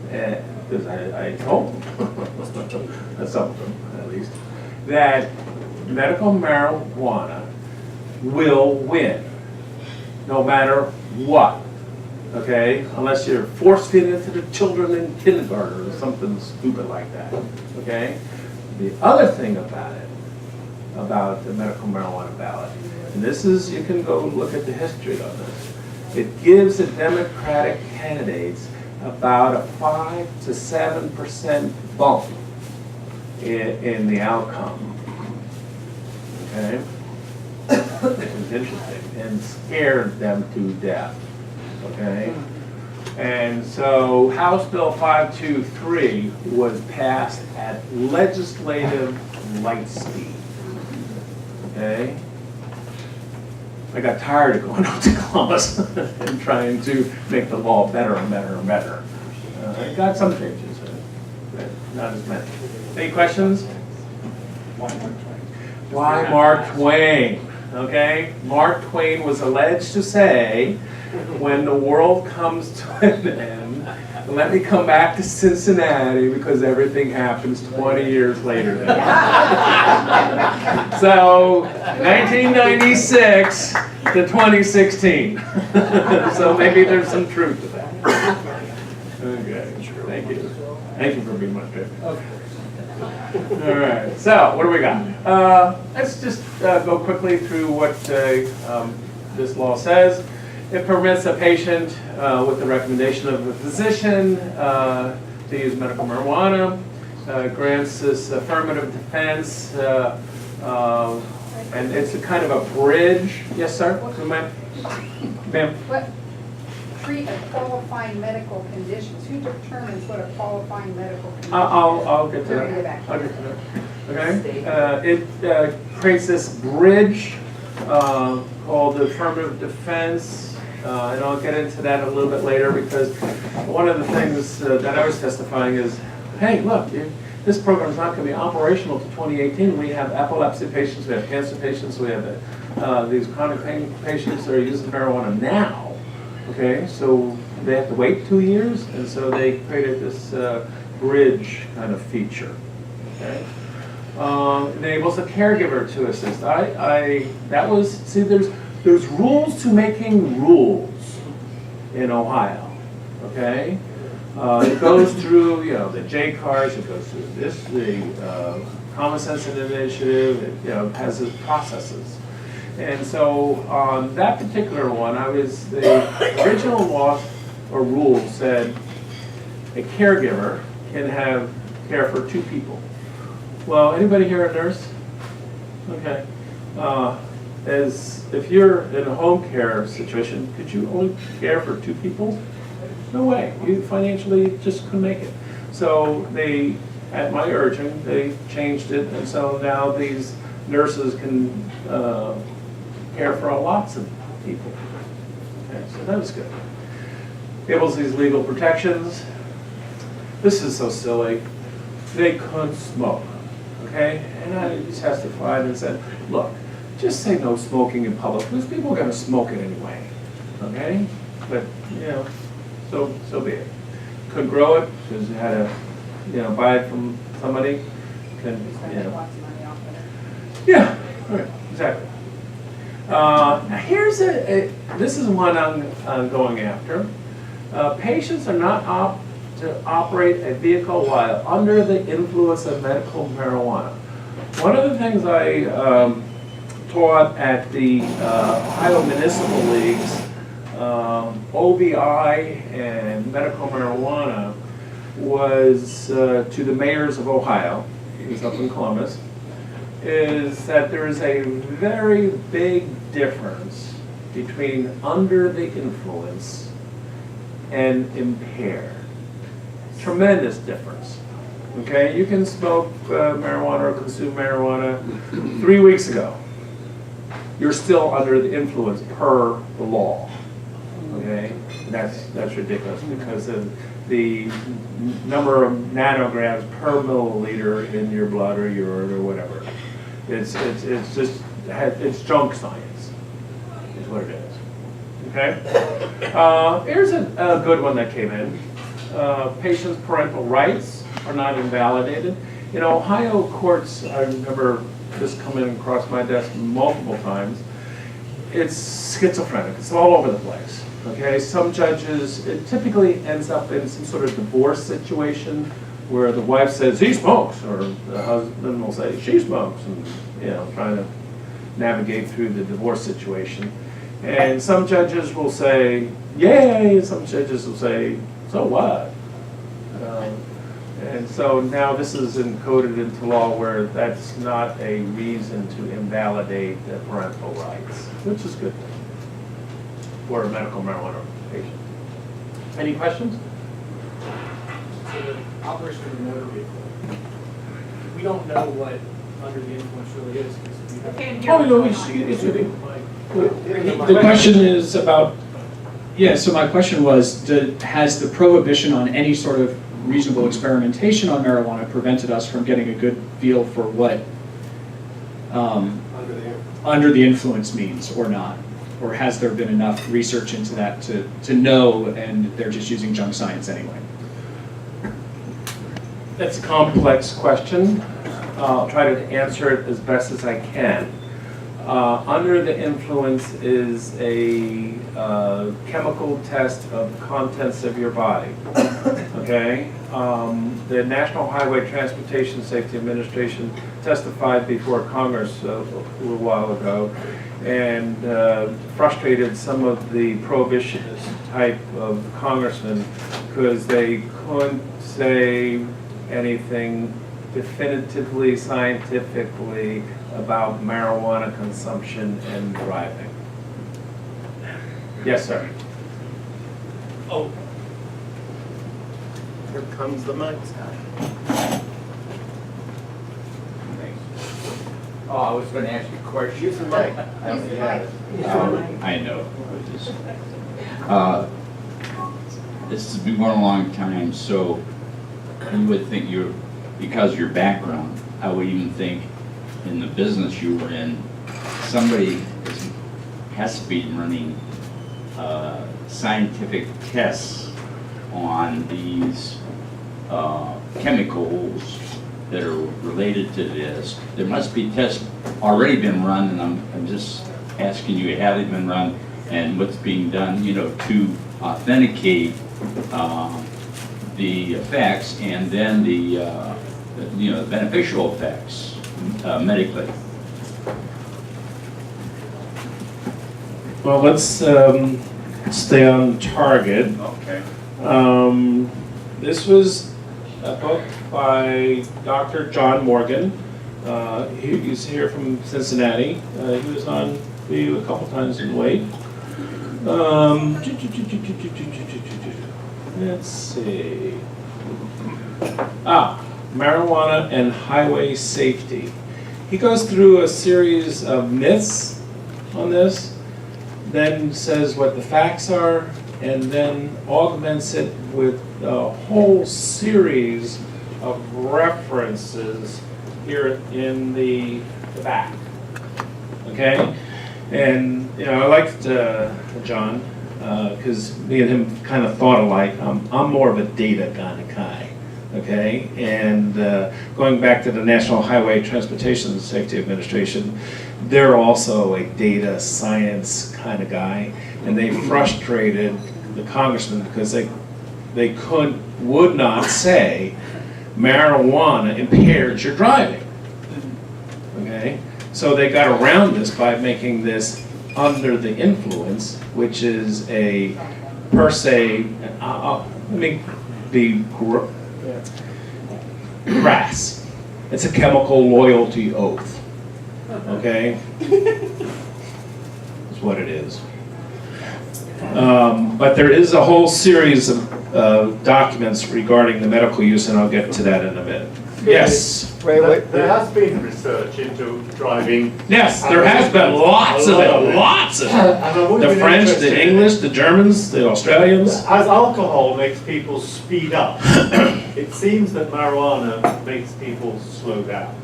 because I hope, some of them at least, that medical marijuana will win, no matter what. okay? Unless you're force feeding it to the children in kindergarten or something stupid like that, okay? The other thing about the medical marijuana ballot, and this is, you can go look at the history of this, it gives the Democratic candidates about a 5 to 7% bump in the outcome, okay? Which is interesting, and scared them to death, okay? And so House Bill 523 was passed at legislative light speed, okay? I got tired of going out to Columbus and trying to make the law better and better and better. It got some changes, but not as many. Any questions? Why Mark Twain? Okay, Mark Twain was alleged to say, when the world comes to an end, let me come back to Cincinnati because everything happens 20 years later. So, 1996 to 2016. So maybe there's some truth to that. Okay, thank you. Thank you for being my favorite. All right, so what do we got? Let's just go quickly through what this law says. It permits a patient with the recommendation of a physician to use medical marijuana, grants this affirmative defense, and it's a kind of a bridge. Yes, sir? Ma'am? What treat a qualifying medical conditions? Who determines what a qualifying medical condition is? I'll get to that. I'll get to that. Okay. It creates this bridge called the affirmative defense, and I'll get into that a little bit later because one of the things that I was testifying is, hey, look, this program is not going to be operational to 2018. We have epilepsy patients, we have cancer patients, we have these chronic pain patients that are using marijuana now. Okay, so they have to wait 2 years, and so they created this bridge kind of feature. Okay, enables a caregiver to assist. There's rules to making rules in Ohio. Okay, it goes through the JCARs, it goes through the Common Sense Initiative. It has its processes. And so on that particular one, the original law or rule said a caregiver can have care for 2 people. Well, anybody here a nurse? Okay. If you're in a home care situation, could you only care for 2 people? No way. You financially just couldn't make it. So they, at my urging, they changed it, and so now these nurses can care for lots of people. Okay, so that was good. Enables these legal protections. This is so silly. They couldn't smoke. Okay, and I testified and said, look, just say no smoking in public because people are going to smoke it anyway. Okay, but so be it. Couldn't grow it because you had to buy it from somebody. Yeah, right, exactly. Here's this is one I'm going after. Patients are not to operate a vehicle while under the influence of medical marijuana. One of the things I taught at the Ohio Municipal Leagues, OBI and medical marijuana, was to the mayors of Ohio, he's up in Columbus, is that there is a very big difference between under the influence and impaired. Tremendous difference. Okay, you can smoke marijuana or consume marijuana 3 weeks ago. You're still under the influence per the law. Okay, that's ridiculous because of the number of nanograms per milliliter in your blood or urine or whatever. It's just it's junk science, is what it is. Okay. Here's a good one that came in. Patients' parental rights are not invalidated. In Ohio courts, I remember this coming across my desk multiple times. It's schizophrenic. It's all over the place. Okay, some judges, it typically ends up in some sort of divorce situation where the wife says, he smokes, or the husband will say, she smokes, and, you know, trying to navigate through the divorce situation. And some judges will say, yay, and some judges will say, so what? And so now this is encoded into law where that's not a reason to invalidate the parental rights, which is good for a medical marijuana patient. Any questions? So the operation of the motor vehicle, we don't know what under the influence really is. The question is about, yeah, so my question was, has the prohibition on any sort of reasonable experimentation on marijuana prevented us from getting a good feel for what under the influence means or not? Or has there been enough research into that to know, and they're just using junk science anyway? That's a complex question. I'll try to answer it as best as I can. Under the influence is a chemical test of the contents of your body. Okay? The National Highway Transportation Safety Administration testified before Congress a little while ago and frustrated some of the prohibitionist type of congressmen because they couldn't say anything definitively, scientifically about marijuana consumption and driving. Yes, sir. Oh. Here comes the mic. Oh, I was going to ask you a question. Use the mic. I know. This has been going a long time, so you would think because of your background, I would even think in the business you were in, somebody has to be running scientific tests on these chemicals that are related to this. There must be tests already been run, and I'm just asking you, have they been run, and what's being done, to authenticate the effects and then the beneficial effects medically. Well, let's stay on target. Okay. This was a book by Dr. John Morgan. He's here from Cincinnati. He was on video a couple times in Wait. Let's see. Marijuana and highway safety. He goes through a series of myths on this, then says what the facts are, and then augments it with a whole series of references here in the back. Okay? And, I liked John, because me and him kind of thought alike. I'm more of a data kind of guy. Okay? And going back to the National Highway Transportation Safety Administration, they're also a data science kind of guy, and they frustrated the congressman because they would not say marijuana impairs your driving. Okay, so they got around this by making this under the influence, which is a per se. Let me be crass. It's a chemical loyalty oath. Okay, that's what it is. But there is a whole series of documents regarding the medical use, and I'll get to that in a minute. Yes? Wait. There has been research into driving. Yes, there has been lots of it, lots of it. The French, the English, the Germans, the Australians. As alcohol makes people speed up, it seems that marijuana makes people slow down.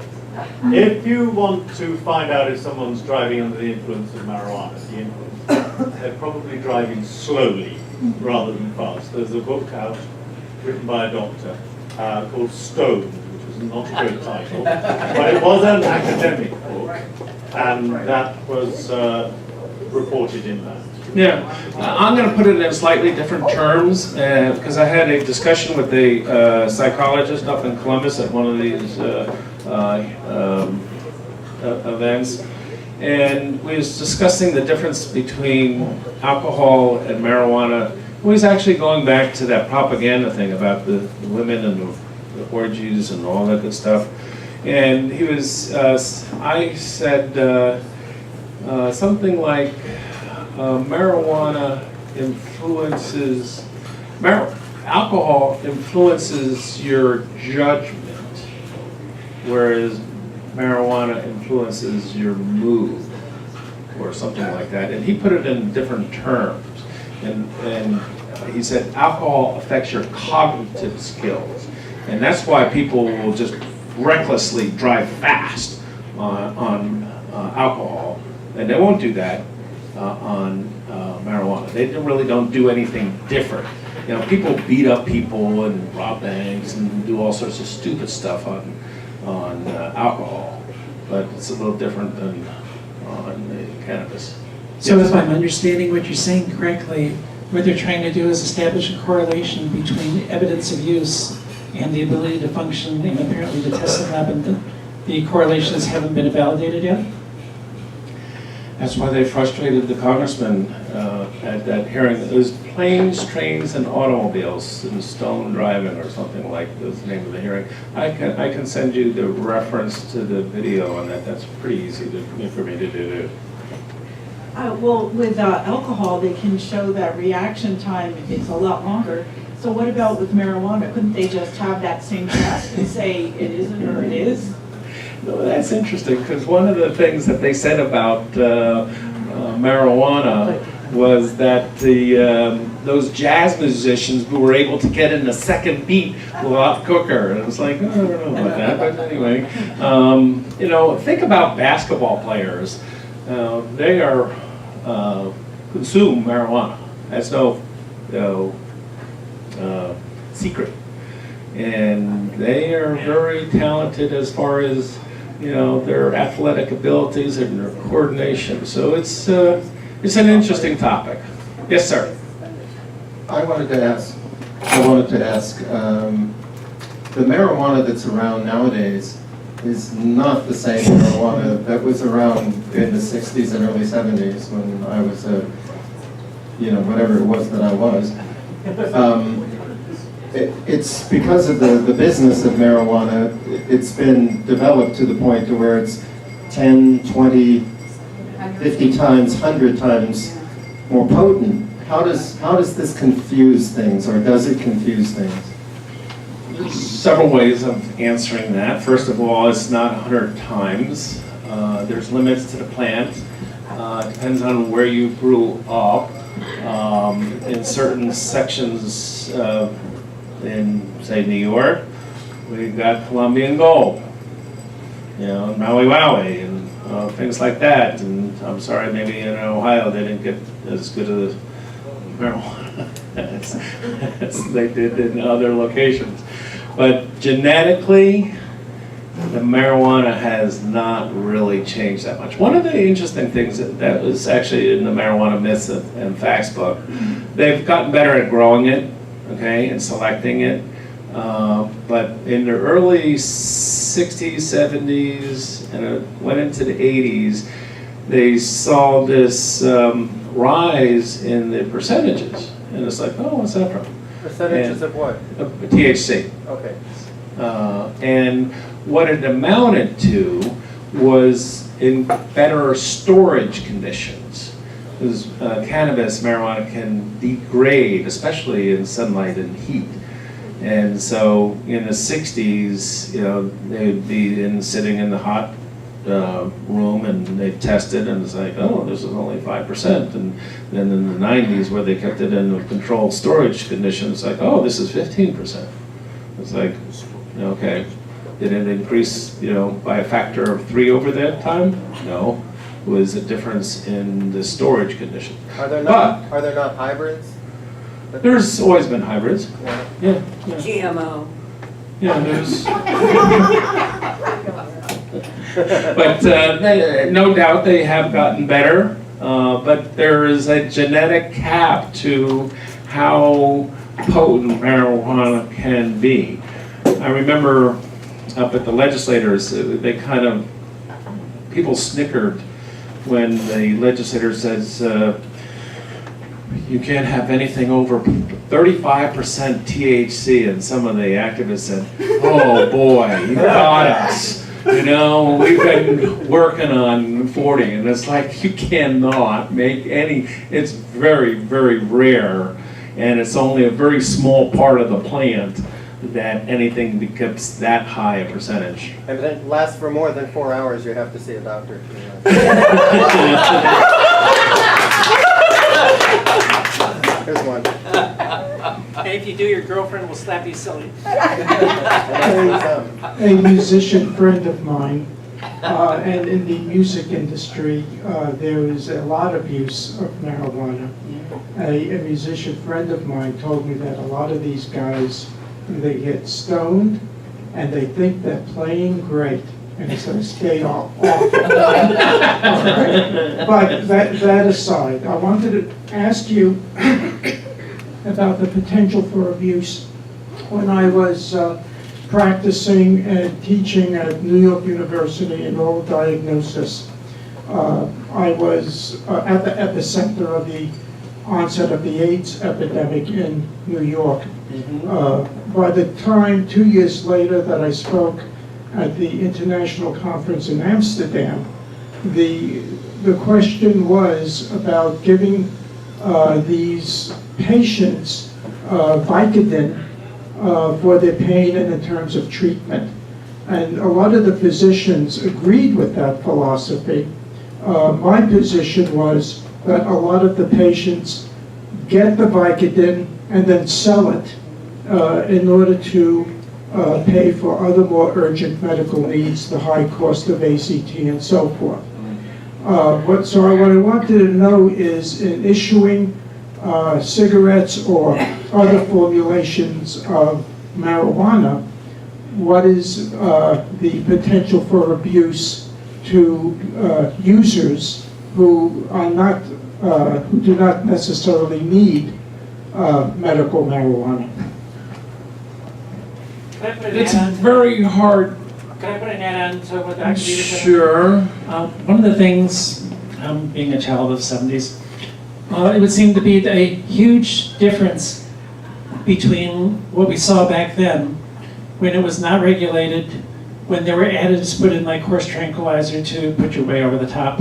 If you want to find out if someone's driving under the influence of marijuana, they're probably driving slowly rather than fast. There's a book out written by a doctor called Stone, which was not a great title, but it was an academic book, and that was reported in that. Yeah, I'm going to put it in slightly different terms, because I had a discussion with a psychologist up in Columbus at one of these events, and we was discussing the difference between alcohol and marijuana. We was actually going back to that propaganda thing about the women and the orgies and all that good stuff. And he was, I said something like, marijuana influences, alcohol influences your judgment, whereas marijuana influences your mood, or something like that. And he put it in different terms. And he said alcohol affects your cognitive skills. And that's why people will just recklessly drive fast on alcohol. And they won't do that on marijuana. They really don't do anything different. You know, people beat up people and rob banks and do all sorts of stupid stuff on alcohol, but it's a little different than on the cannabis. So if I'm understanding what you're saying correctly, what they're trying to do is establish a correlation between evidence of use and the ability to function, and apparently the tests have happened, the correlations haven't been validated yet? That's why they frustrated the congressman at that hearing. It was planes, trains, and automobiles in Stone Driving or something like was the name of the hearing. I can send you the reference to the video on that. That's pretty easy for me to do. Well, with alcohol, they can show that reaction time is a lot longer. So what about with marijuana? Couldn't they just have that same test and say it isn't or it is? No, that's interesting, because one of the things that they said about marijuana was that those jazz musicians who were able to get in the second beat a lot quicker. And it was like, I don't know about that, but anyway. You know, think about basketball players. They are consume marijuana. That's no secret. And they are very talented as far as, you know, their athletic abilities and their coordination. So it's an interesting topic. Yes, sir. I wanted to ask, the marijuana that's around nowadays is not the same marijuana that was around in the 60s and early 70s when I was whatever it was that I was. It's because of the business of marijuana, it's been developed to the point to where it's 10, 20, 50 times, 100 times more potent. How does this confuse things, or does it confuse things? There's several ways of answering that. First of all, it's not 100 times. There's limits to the plant. Depends on where you grew up. In certain sections in, say, New York, we've got Colombian gold, you know, Maui Wowie, and things like that. And I'm sorry, maybe in Ohio they didn't get as good of marijuana as they did in other locations. But genetically, the marijuana has not really changed that much. One of the interesting things that was actually in the Marijuana Myths and Facts book, they've gotten better at growing it, okay, and selecting it. But in the early 60s, 70s, and it went into the 80s, they saw this rise in the percentages. And it's like, oh, what's that from? Percentages of what? THC. Okay. And what it amounted to was in better storage conditions. Because cannabis, marijuana can degrade, especially in sunlight and heat. And so in the 60s, you know, they'd be sitting in the hot room and they tested and it's like, oh, this is only 5%. And then in the 90s, where they kept it in a controlled storage condition, it's like, oh, this is 15%. It's like, okay, did it increase, you know, by a factor of 3 over that time? No, it was a difference in the storage condition. Are there not hybrids? There's always been hybrids. Yeah. GMO. Yeah, there's. But no doubt they have gotten better. but there is a genetic cap to how potent marijuana can be. I remember up at the legislators, they kind of, people snickered when the legislator says, you can't have anything over 35% THC, and some of the activists said, oh boy, you got us. You know, we've been working on 40, and it's like you cannot make any, it's very, very rare, and it's only a very small part of the plant that anything becomes that high a percentage. If it lasts for more than 4 hours, you have to see a doctor. Here's one. And if you do, your girlfriend will slap you silly. A musician friend of mine, and in the music industry, there is a lot of use of marijuana. A musician friend of mine told me that a lot of these guys, they get stoned and they think they're playing great, and it's going to stay off. But that aside, I wanted to ask you about the potential for abuse. When I was practicing and teaching at New York University in oral diagnosis, I was at the epicenter of the onset of the AIDS epidemic in New York. By the time, 2 years later, that I spoke at the international conference in Amsterdam, the question was about giving these patients Vicodin for their pain and in terms of treatment. And a lot of the physicians agreed with that philosophy. My position was that a lot of the patients get the Vicodin and then sell it in order to pay for other more urgent medical needs, the high cost of ACT and so forth. So what I wanted to know is, in issuing cigarettes or other formulations of marijuana, what is the potential for abuse to users who are not, who do not necessarily need medical marijuana? It's very hard. Can I put an add-on to what Dr. Dieter said? Sure. One of the things, being a child of the 70s, it would seem to be a huge difference between what we saw back then, when it was not regulated, when there were additives put in like horse tranquilizer to put your way over the top.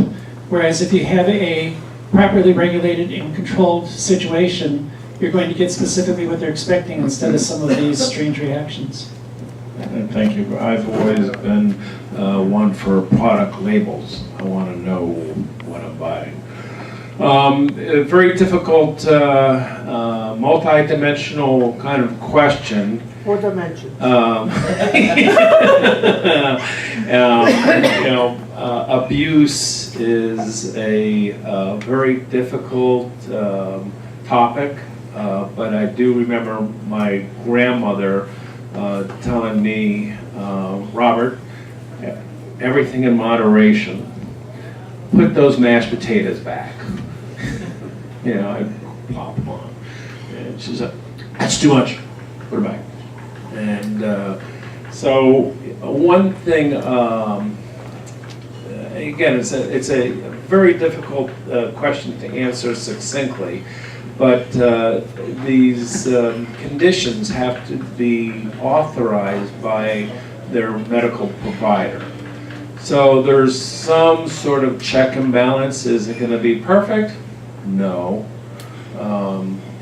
Whereas if you have a properly regulated and controlled situation, you're going to get specifically what they're expecting instead of some of these strange reactions. Thank you. I've always been one for product labels. I want to know what I'm buying. A very difficult, multi-dimensional kind of question. 4 dimensions. Abuse is a very difficult topic, but I do remember my grandmother telling me, Robert, everything in moderation. Put those mashed potatoes back. I plop them on. And she said, that's too much. Put them back. And so one thing, again, it's a very difficult question to answer succinctly, but these conditions have to be authorized by their medical provider. So there's some sort of check and balance. Is it going to be perfect? No.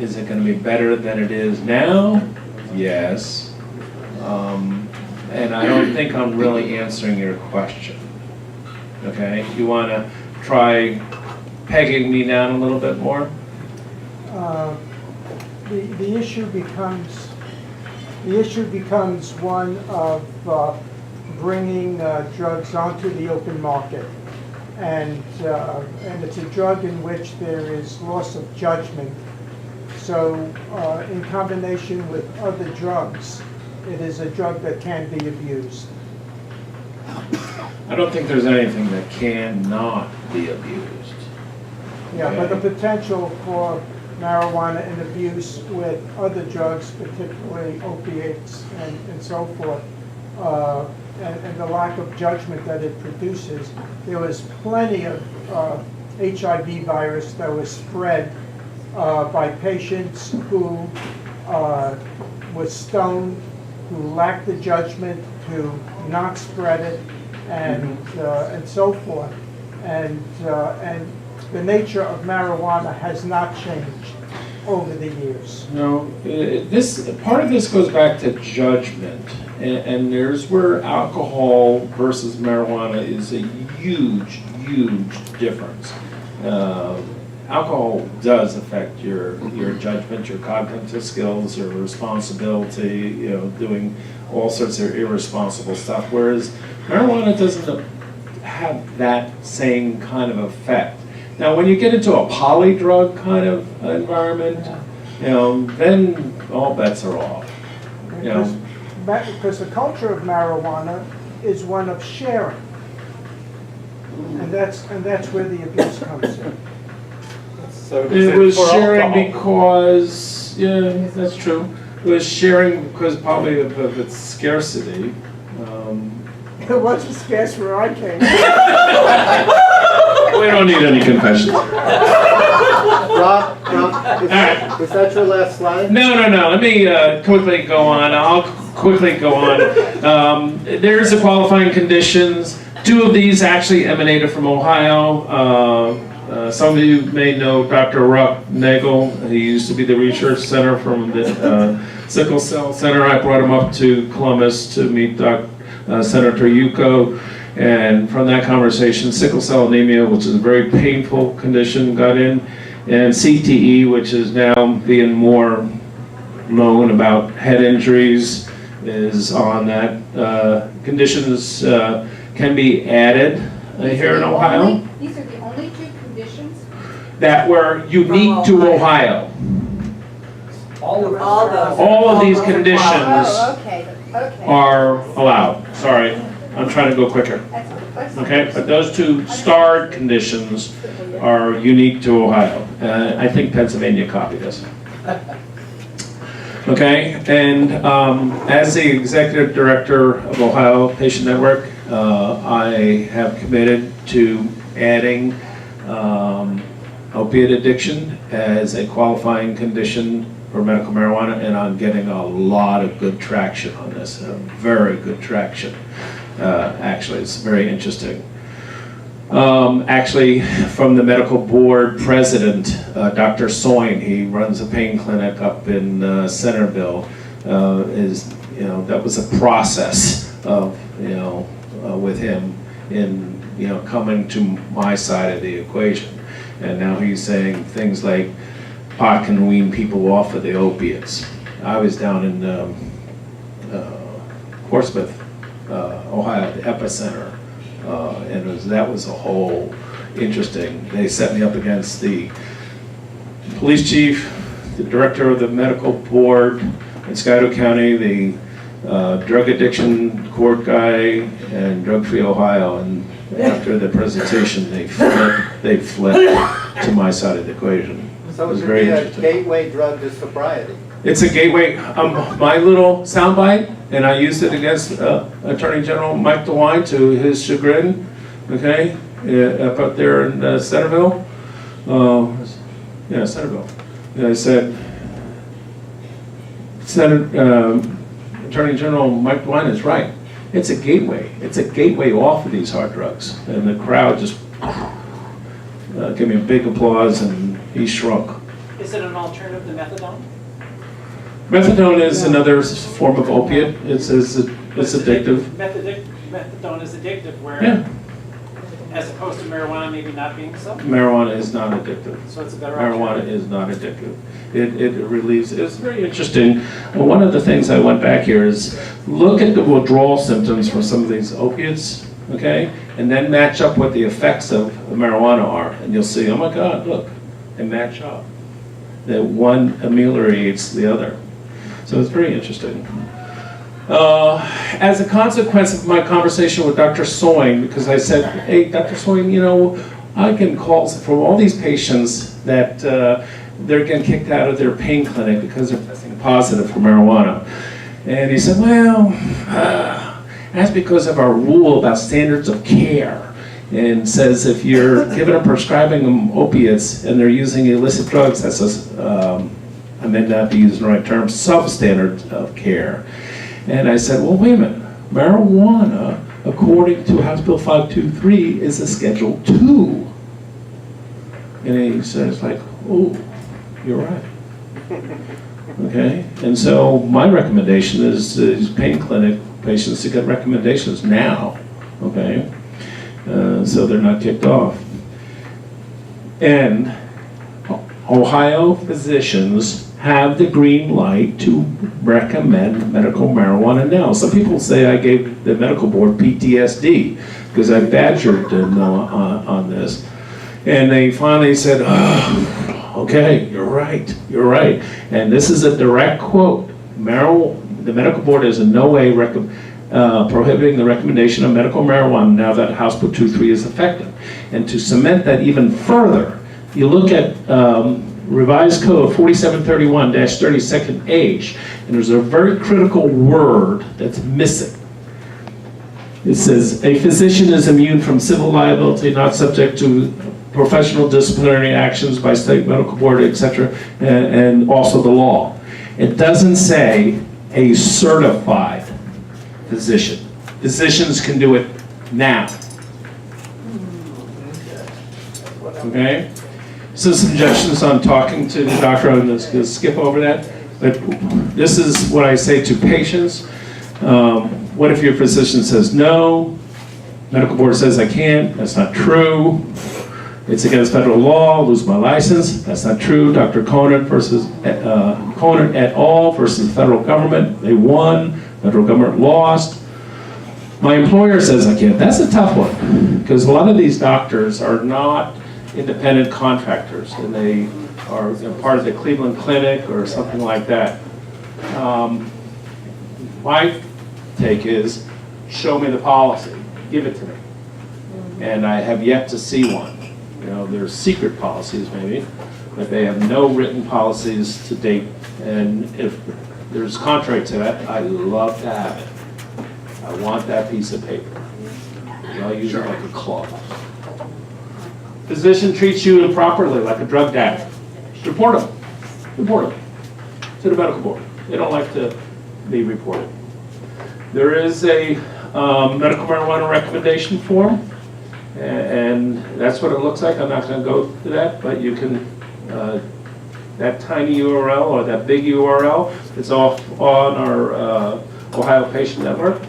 Is it going to be better than it is now? Yes. And I don't think I'm really answering your question. Okay? You want to try pegging me down a little bit more? The issue becomes one of bringing drugs onto the open market, and it's a drug in which there is loss of judgment. So in combination with other drugs, it is a drug that can be abused. I don't think there's anything that cannot be abused. Yeah, but the potential for marijuana and abuse with other drugs, particularly opiates and so forth, and the lack of judgment that it produces. There was plenty of HIV virus that was spread by patients who was stoned, who lacked the judgment to not spread it, and so forth. And the nature of marijuana has not changed over the years. No, part of this goes back to judgment, and there's where alcohol versus marijuana is a huge difference. Alcohol does affect your judgment, your cognitive skills, your responsibility, doing all sorts of irresponsible stuff, whereas marijuana doesn't have that same kind of effect. Now, when you get into a polydrug kind of environment, then all bets are off. Because the culture of marijuana is one of sharing, and that's where the abuse comes in. So it was sharing because, yeah, that's true. It was sharing because probably of its scarcity. It wasn't scarce where I came. We don't need any confessions. Rob, is that your last slide? No. Let me quickly go on. I'll quickly go on. There's the qualifying conditions. 2 of these actually emanated from Ohio. Some of you may know Dr. Ruck Nagel. He used to be the research center from the Sickle Cell Center. I brought him up to Columbus to meet Senator Yuko. And from that conversation, sickle cell anemia, which is a very painful condition, got in. And CTE, which is now being more known about head injuries, is on that. Conditions can be added here in Ohio. These are the only 2 conditions? That were unique to Ohio. All of these conditions are allowed. Sorry, I'm trying to go quicker. Okay, but those 2 starred conditions are unique to Ohio. I think Pennsylvania copied us. Okay, and as the executive director of Ohio Patient Network, I have committed to adding opiate addiction as a qualifying condition for medical marijuana, and I'm getting a lot of good traction on this, very good traction. Actually, it's very interesting. Actually, from the medical board president, Dr. Soin, he runs a pain clinic up in Centerville, that was a process of, with him in, coming to my side of the equation. And now he's saying things like pot can wean people off of the opiates. I was down in Portsmouth, Ohio, the epicenter, and that was a whole interesting. They set me up against the police chief, the director of the medical board in Scioto County, the drug addiction court guy, and Drug Free Ohio. And after the presentation, they flipped to my side of the equation. So it was it very could be a interesting. gateway drug to sobriety. It's a gateway. My little soundbite, and I used it against Attorney General Mike DeWine to his chagrin. Okay, up there in Centerville. Centerville. And I said, Attorney General Mike DeWine is right. It's a gateway. It's a gateway off of these hard drugs. And the crowd just gave me a big applause, and he shrunk. Is it an alternative to methadone? Methadone is another form of opiate. It's addictive. Methadone is addictive, where as opposed to marijuana maybe not being so? Marijuana is not addictive. So it's a better Marijuana is not addictive. It relieves. It's very interesting. One of the things I went back here is look at the withdrawal symptoms for some of these opiates, okay, and then match up what the effects of marijuana are, and you'll see, oh my God, look, they match up. That one ameliorates the other. So it's very interesting. As a consequence of my conversation with Dr. Soin, because I said, hey, Dr. Soin, I get calls from all these patients that they're getting kicked out of their pain clinic because they're testing positive for marijuana. And he said, well, that's because of our rule about standards of care. And says if you're giving them, prescribing them opiates and they're using illicit drugs, that's I may not be using the right term, substandard of care. And I said, well, wait a minute. Marijuana, according to House Bill 523, is a Schedule II. And he says, like, oh, you're right. Okay? And so my recommendation is these pain clinic patients to get recommendations now. Okay? So they're not kicked off. And Ohio physicians have the green light to recommend medical marijuana now. Some people say I gave the medical board PTSD because I badgered them on this. And they finally said, oh, okay, you're right. And this is a direct quote. The medical board is in no way prohibiting the recommendation of medical marijuana now that House Bill 2.3 is effective. And to cement that even further, you look at Revised Code 4731-32nd H, and there's a very critical word that's missing. It says, a physician is immune from civil liability, not subject to professional disciplinary actions by state medical board, etc., and also the law. It doesn't say a certified physician. Physicians can do it now. Okay? So suggestions on talking to the doctor, I'm going to skip over that. But this is what I say to patients. What if your physician says no? Medical board says I can't. That's not true. It's against federal law, lose my license. That's not true. Dr. Conant et al. Versus federal government. They won. Federal government lost. My employer says I can't. That's a tough one because a lot of these doctors are not independent contractors and they are part of the Cleveland Clinic or something like that. My take is show me the policy, give it to me. And I have yet to see one. There's secret policies maybe, but they have no written policies to date. And if there's contrary to that, I'd love to have it. I want that piece of paper. I'll use it like a claw. Physician treats you improperly, like a drug addict. Report them. Report them to the medical board. They don't like to be reported. There is a medical marijuana recommendation form, and that's what it looks like. I'm not going to go to that, but you can, that tiny URL or that big URL, it's off on our Ohio Patient Network.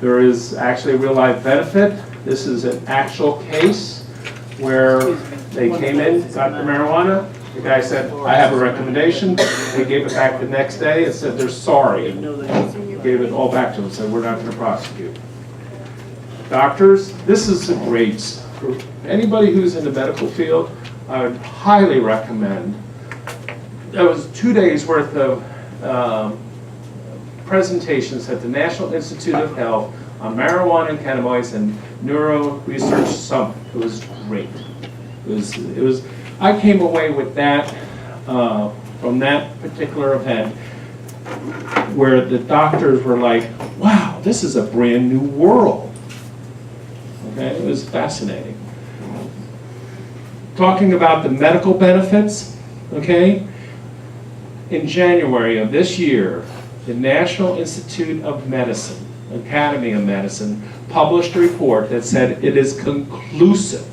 There is actually a real life benefit. This is an actual case where they came in, got the marijuana. The guy said, I have a recommendation. They gave it back the next day and said they're sorry. And gave it all back to them and said, we're not going to prosecute. Doctors, this is a great, for anybody who's in the medical field, I would highly recommend. There was 2 days worth of presentations at the National Institute of Health on marijuana and cannabinoids and Neuro Research Summit. It was great. It was. I came away with that from that particular event where the doctors were like, "Wow, this is a brand new world." Okay, it was fascinating. Talking about the medical benefits. Okay, in January of this year, the National Institute of Medicine, Academy of Medicine, published a report that said it is conclusive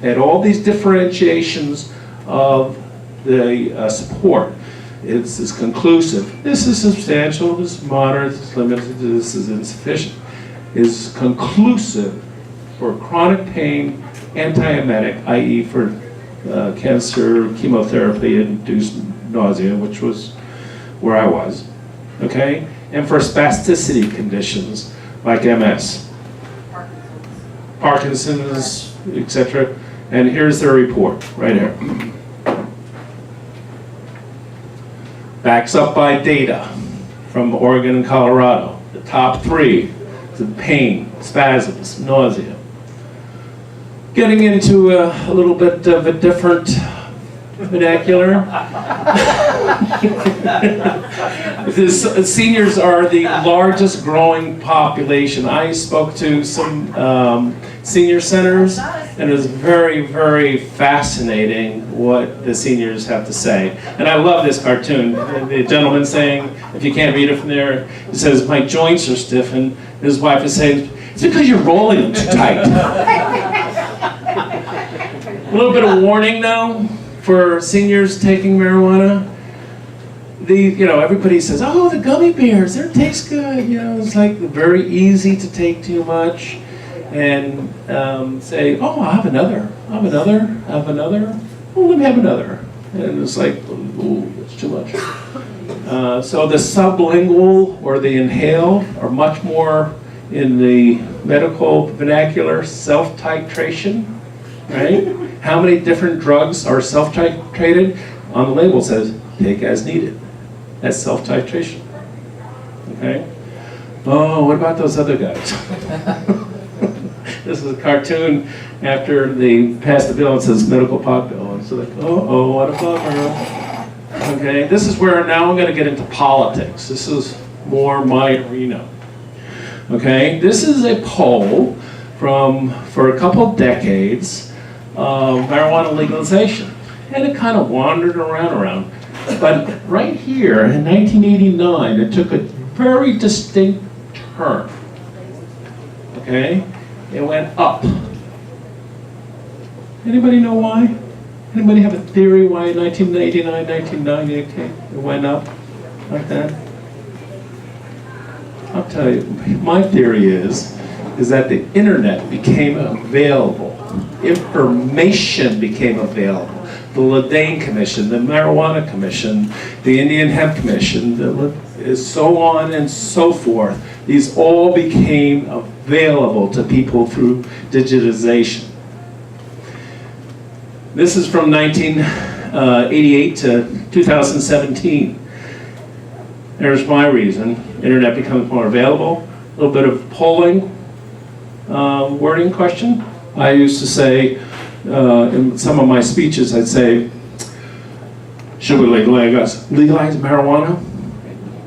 that all these differentiations of the support is conclusive. This is substantial, this is moderate, this is limited, this is insufficient. Is conclusive for chronic pain, antiemetic, i.e. for cancer, chemotherapy-induced nausea, which was where I was, okay? And for spasticity conditions like MS, Parkinson's, etc. And here's their report, right here. Backs up by data from Oregon and Colorado. The top three, the pain, spasms, nausea. getting into a little bit of a different vernacular. The seniors are the largest growing population. I spoke to some senior centers, and it was very, very fascinating what the seniors have to say. And I love this cartoon. The gentleman saying, if you can't read it from there, it says, "My joints are stiff," and his wife is saying, "It's because you're rolling them too tight." A little bit of warning though, for seniors taking marijuana. Everybody says, "Oh, the gummy bears, they taste good." It's like very easy to take too much, and say, "Oh, I'll have another. I'll have another. I'll have another. Oh, let me have another." And it's like, "Ooh, that's too much." So the sublingual or the inhale are much more in the medical vernacular self-titration, right? How many different drugs are self-titrated? On the label says, "Take as needed." That's self-titration, okay? Oh, what about those other guys? This is a cartoon after they passed the bill. It says medical pot bill. And so like, oh, what a bummer. Okay, this is where now I'm going to get into politics. This is more my arena. Okay, this is a poll for a couple decades of marijuana legalization. And it kind of wandered around. But right here in 1989, it took a very distinct turn. Okay? It went up. Anybody know why? Anybody have a theory why in 1989, 1990 it went up like that? I'll tell you. My theory is that the internet became available. Information became available. The Ledane Commission, the Marijuana Commission, the Indian Hemp Commission, so on and so forth. These all became available to people through digitization. This is from 1988 to 2017. There's my reason. Internet becomes more available. A little bit of polling wording question. I used to say, in some of my speeches, I'd say, "Should we legalize marijuana?"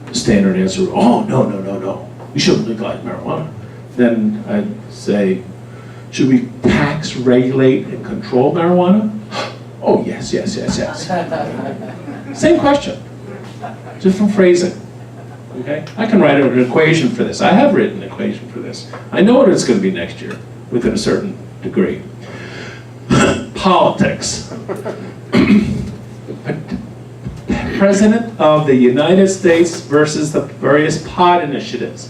The standard answer, "Oh, no. We shouldn't legalize marijuana." Then I'd say, "Should we tax, regulate, and control marijuana?" "Oh, yes. Same question, different phrasing. Okay? I can write an equation for this. I have written an equation for this. I know what it's going to be next year, within a certain degree. Politics. President of the United States versus the various pot initiatives.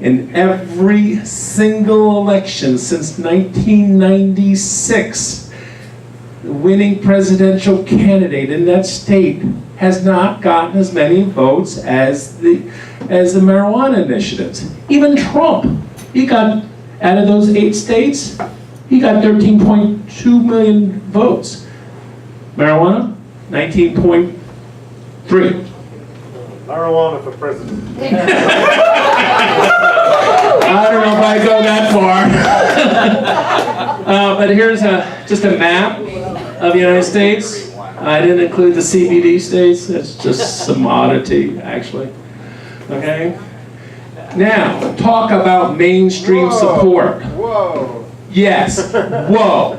In every single election since 1996, the winning presidential candidate in that state has not gotten as many votes as the marijuana initiatives. Even Trump, he got, out of those 8 states, he got 13.2 million votes. Marijuana, 19.3. Marijuana for president. I don't know if I go that far. But here's just a map of the United States. I didn't include the CBD states. That's just some oddity, actually. Okay? Now, talk about mainstream support. Whoa. Yes, whoa.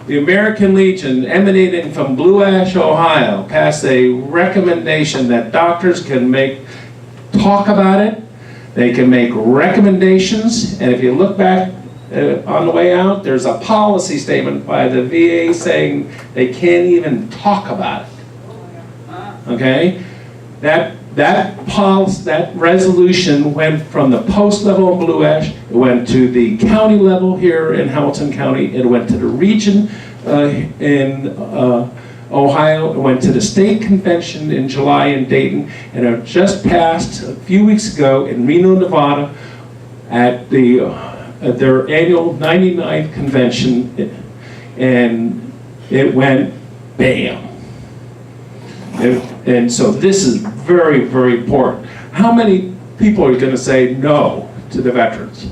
The American Legion, emanating from Blue Ash, Ohio, passed a recommendation that doctors can talk about it. They can make recommendations, and if you look back on the way out, there's a policy statement by the VA saying they can't even talk about it. Okay? That resolution went from the post level of Blue Ash, it went to the county level here in Hamilton County, it went to the region in Ohio, it went to the state convention in July in Dayton, and it just passed a few weeks ago in Reno, Nevada at their annual 99th convention, and it went bam. And so this is very, very important. How many people are going to say no to the veterans?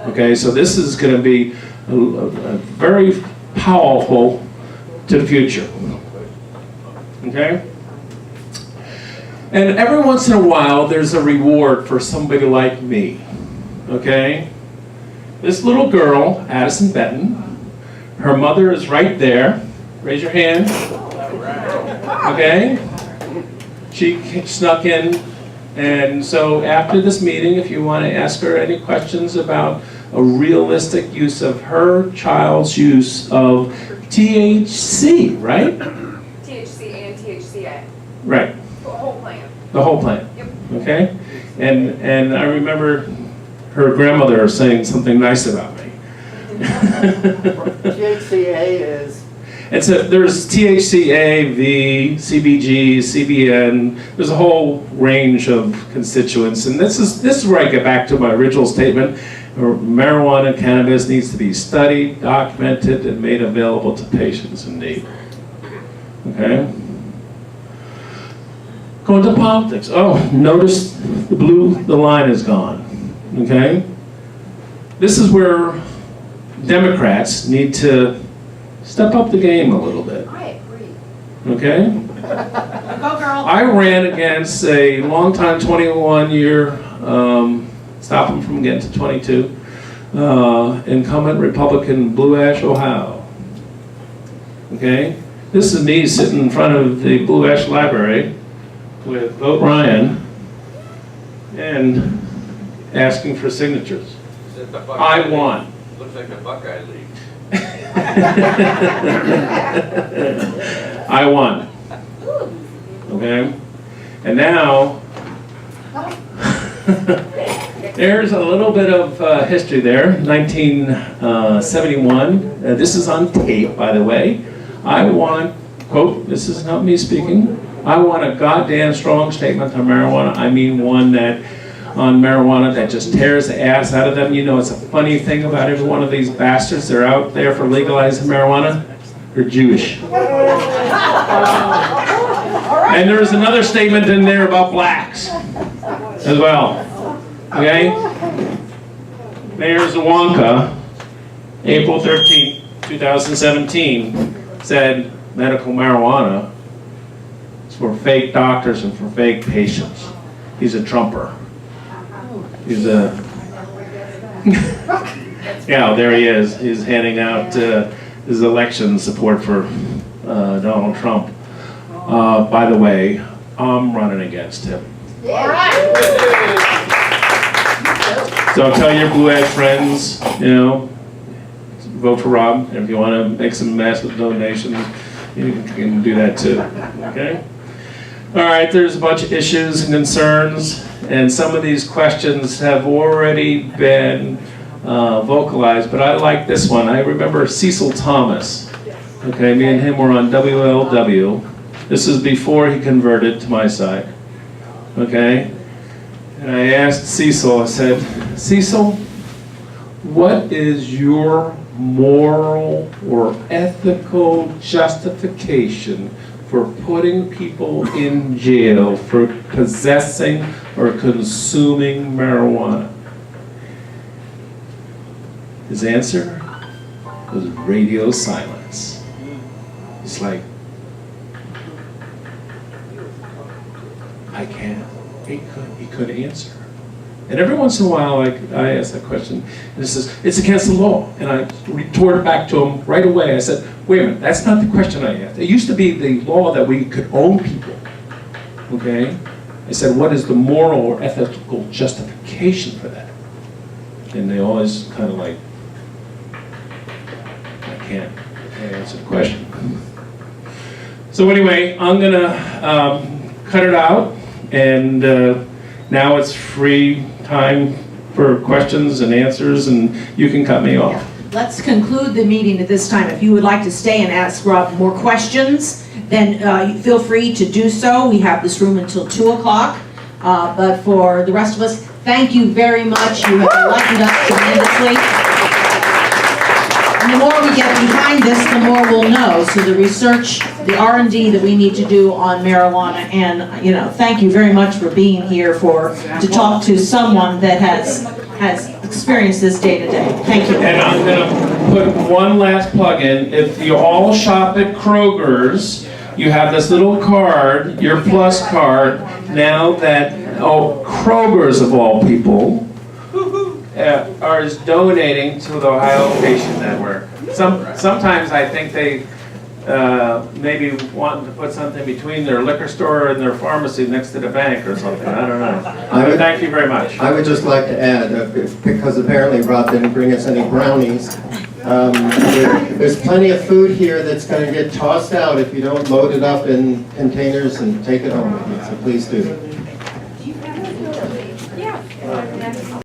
Okay, so this is going to be a very powerful to the future. Okay? And every once in a while, there's a reward for somebody like me. Okay? This little girl, Addison Benton, her mother is right there. Raise your hand. Okay? She snuck in. And so after this meeting, if you want to ask her any questions about a realistic use of her child's use of THC, right? THC and THCA. Right. The whole plan. The whole plan. Yep. Okay? And I remember her grandmother saying something nice about me. THCA is? There's THCA, V, CBG, CBN. There's a whole range of constituents, and this is where I get back to my original statement. Marijuana and cannabis needs to be studied, documented, and made available to patients in need. Okay. Going to politics. Oh, notice the line is gone. Okay. This is where Democrats need to step up the game a little bit. I agree. Okay? Go girl. I ran against a longtime 21-year, stop him from getting to 22, incumbent Republican Blue Ash, Ohio. Okay? This is me sitting in front of the Blue Ash Library with Vote Ryan and asking for signatures. I won. Looks like the Buckeye League. I won. Okay? And now, there's a little bit of history there. 1971. This is on tape, by the way. I want, quote, this is not me speaking, I want a goddamn strong statement on marijuana. I mean one that, on marijuana, that just tears the ass out of them. You know, it's a funny thing about every one of these bastards. They're out there for legalizing marijuana. They're Jewish. And there's another statement in there about blacks as well. Okay? Mayor Zawonka, April 13, 2017, said medical marijuana is for fake doctors and for fake patients. He's a Trumper. He's a... Yeah, there he is. He's handing out his election support for Donald Trump. By the way, I'm running against him. So tell your Blue Ash friends, you know, vote for Rob. If you want to make some massive donations, you can do that too. Okay? All right, there's a bunch of issues and concerns, and some of these questions have already been vocalized, but I like this one. I remember Cecil Thomas. Okay, me and him were on WLW. This is before he converted to my side. Okay? And I asked Cecil, I said, Cecil, what is your moral or ethical justification for putting people in jail for possessing or consuming marijuana? His answer was radio silence. He's like, I can't. He couldn't answer. And every once in a while, I ask that question, and it says, it's against the law. And I retorted back to him right away. I said, wait a minute, that's not the question I asked. It used to be the law that we could own people. Okay? I said, what is the moral or ethical justification for that? And they always kind of like, I can't answer the question. So anyway, I'm gonna cut it out, and now it's free time for questions and answers, and you can cut me off. Let's conclude the meeting at this time. If you would like to stay and ask Rob more questions, then feel free to do so. We have this room until 2 o'clock. But for the rest of us, thank you very much. You have enlightened us tremendously. And the more we get behind this, the more we'll know. So the research, the R&D that we need to do on marijuana, and thank you very much for being here to talk to someone that has has experienced this day to day. Thank you. And I'm gonna put one last plug in. If you all shop at Kroger's, you have this little card, your Plus card, now that, Kroger's of all people, is donating to the Ohio Patient Network. Sometimes I think they maybe wanting to put something between their liquor store and their pharmacy next to the bank or something, I don't know. Thank you very much. I would just like to add, because apparently Rob didn't bring us any brownies, there's plenty of food here that's going to get tossed out if you don't load it up in containers and take it home with you, so please do.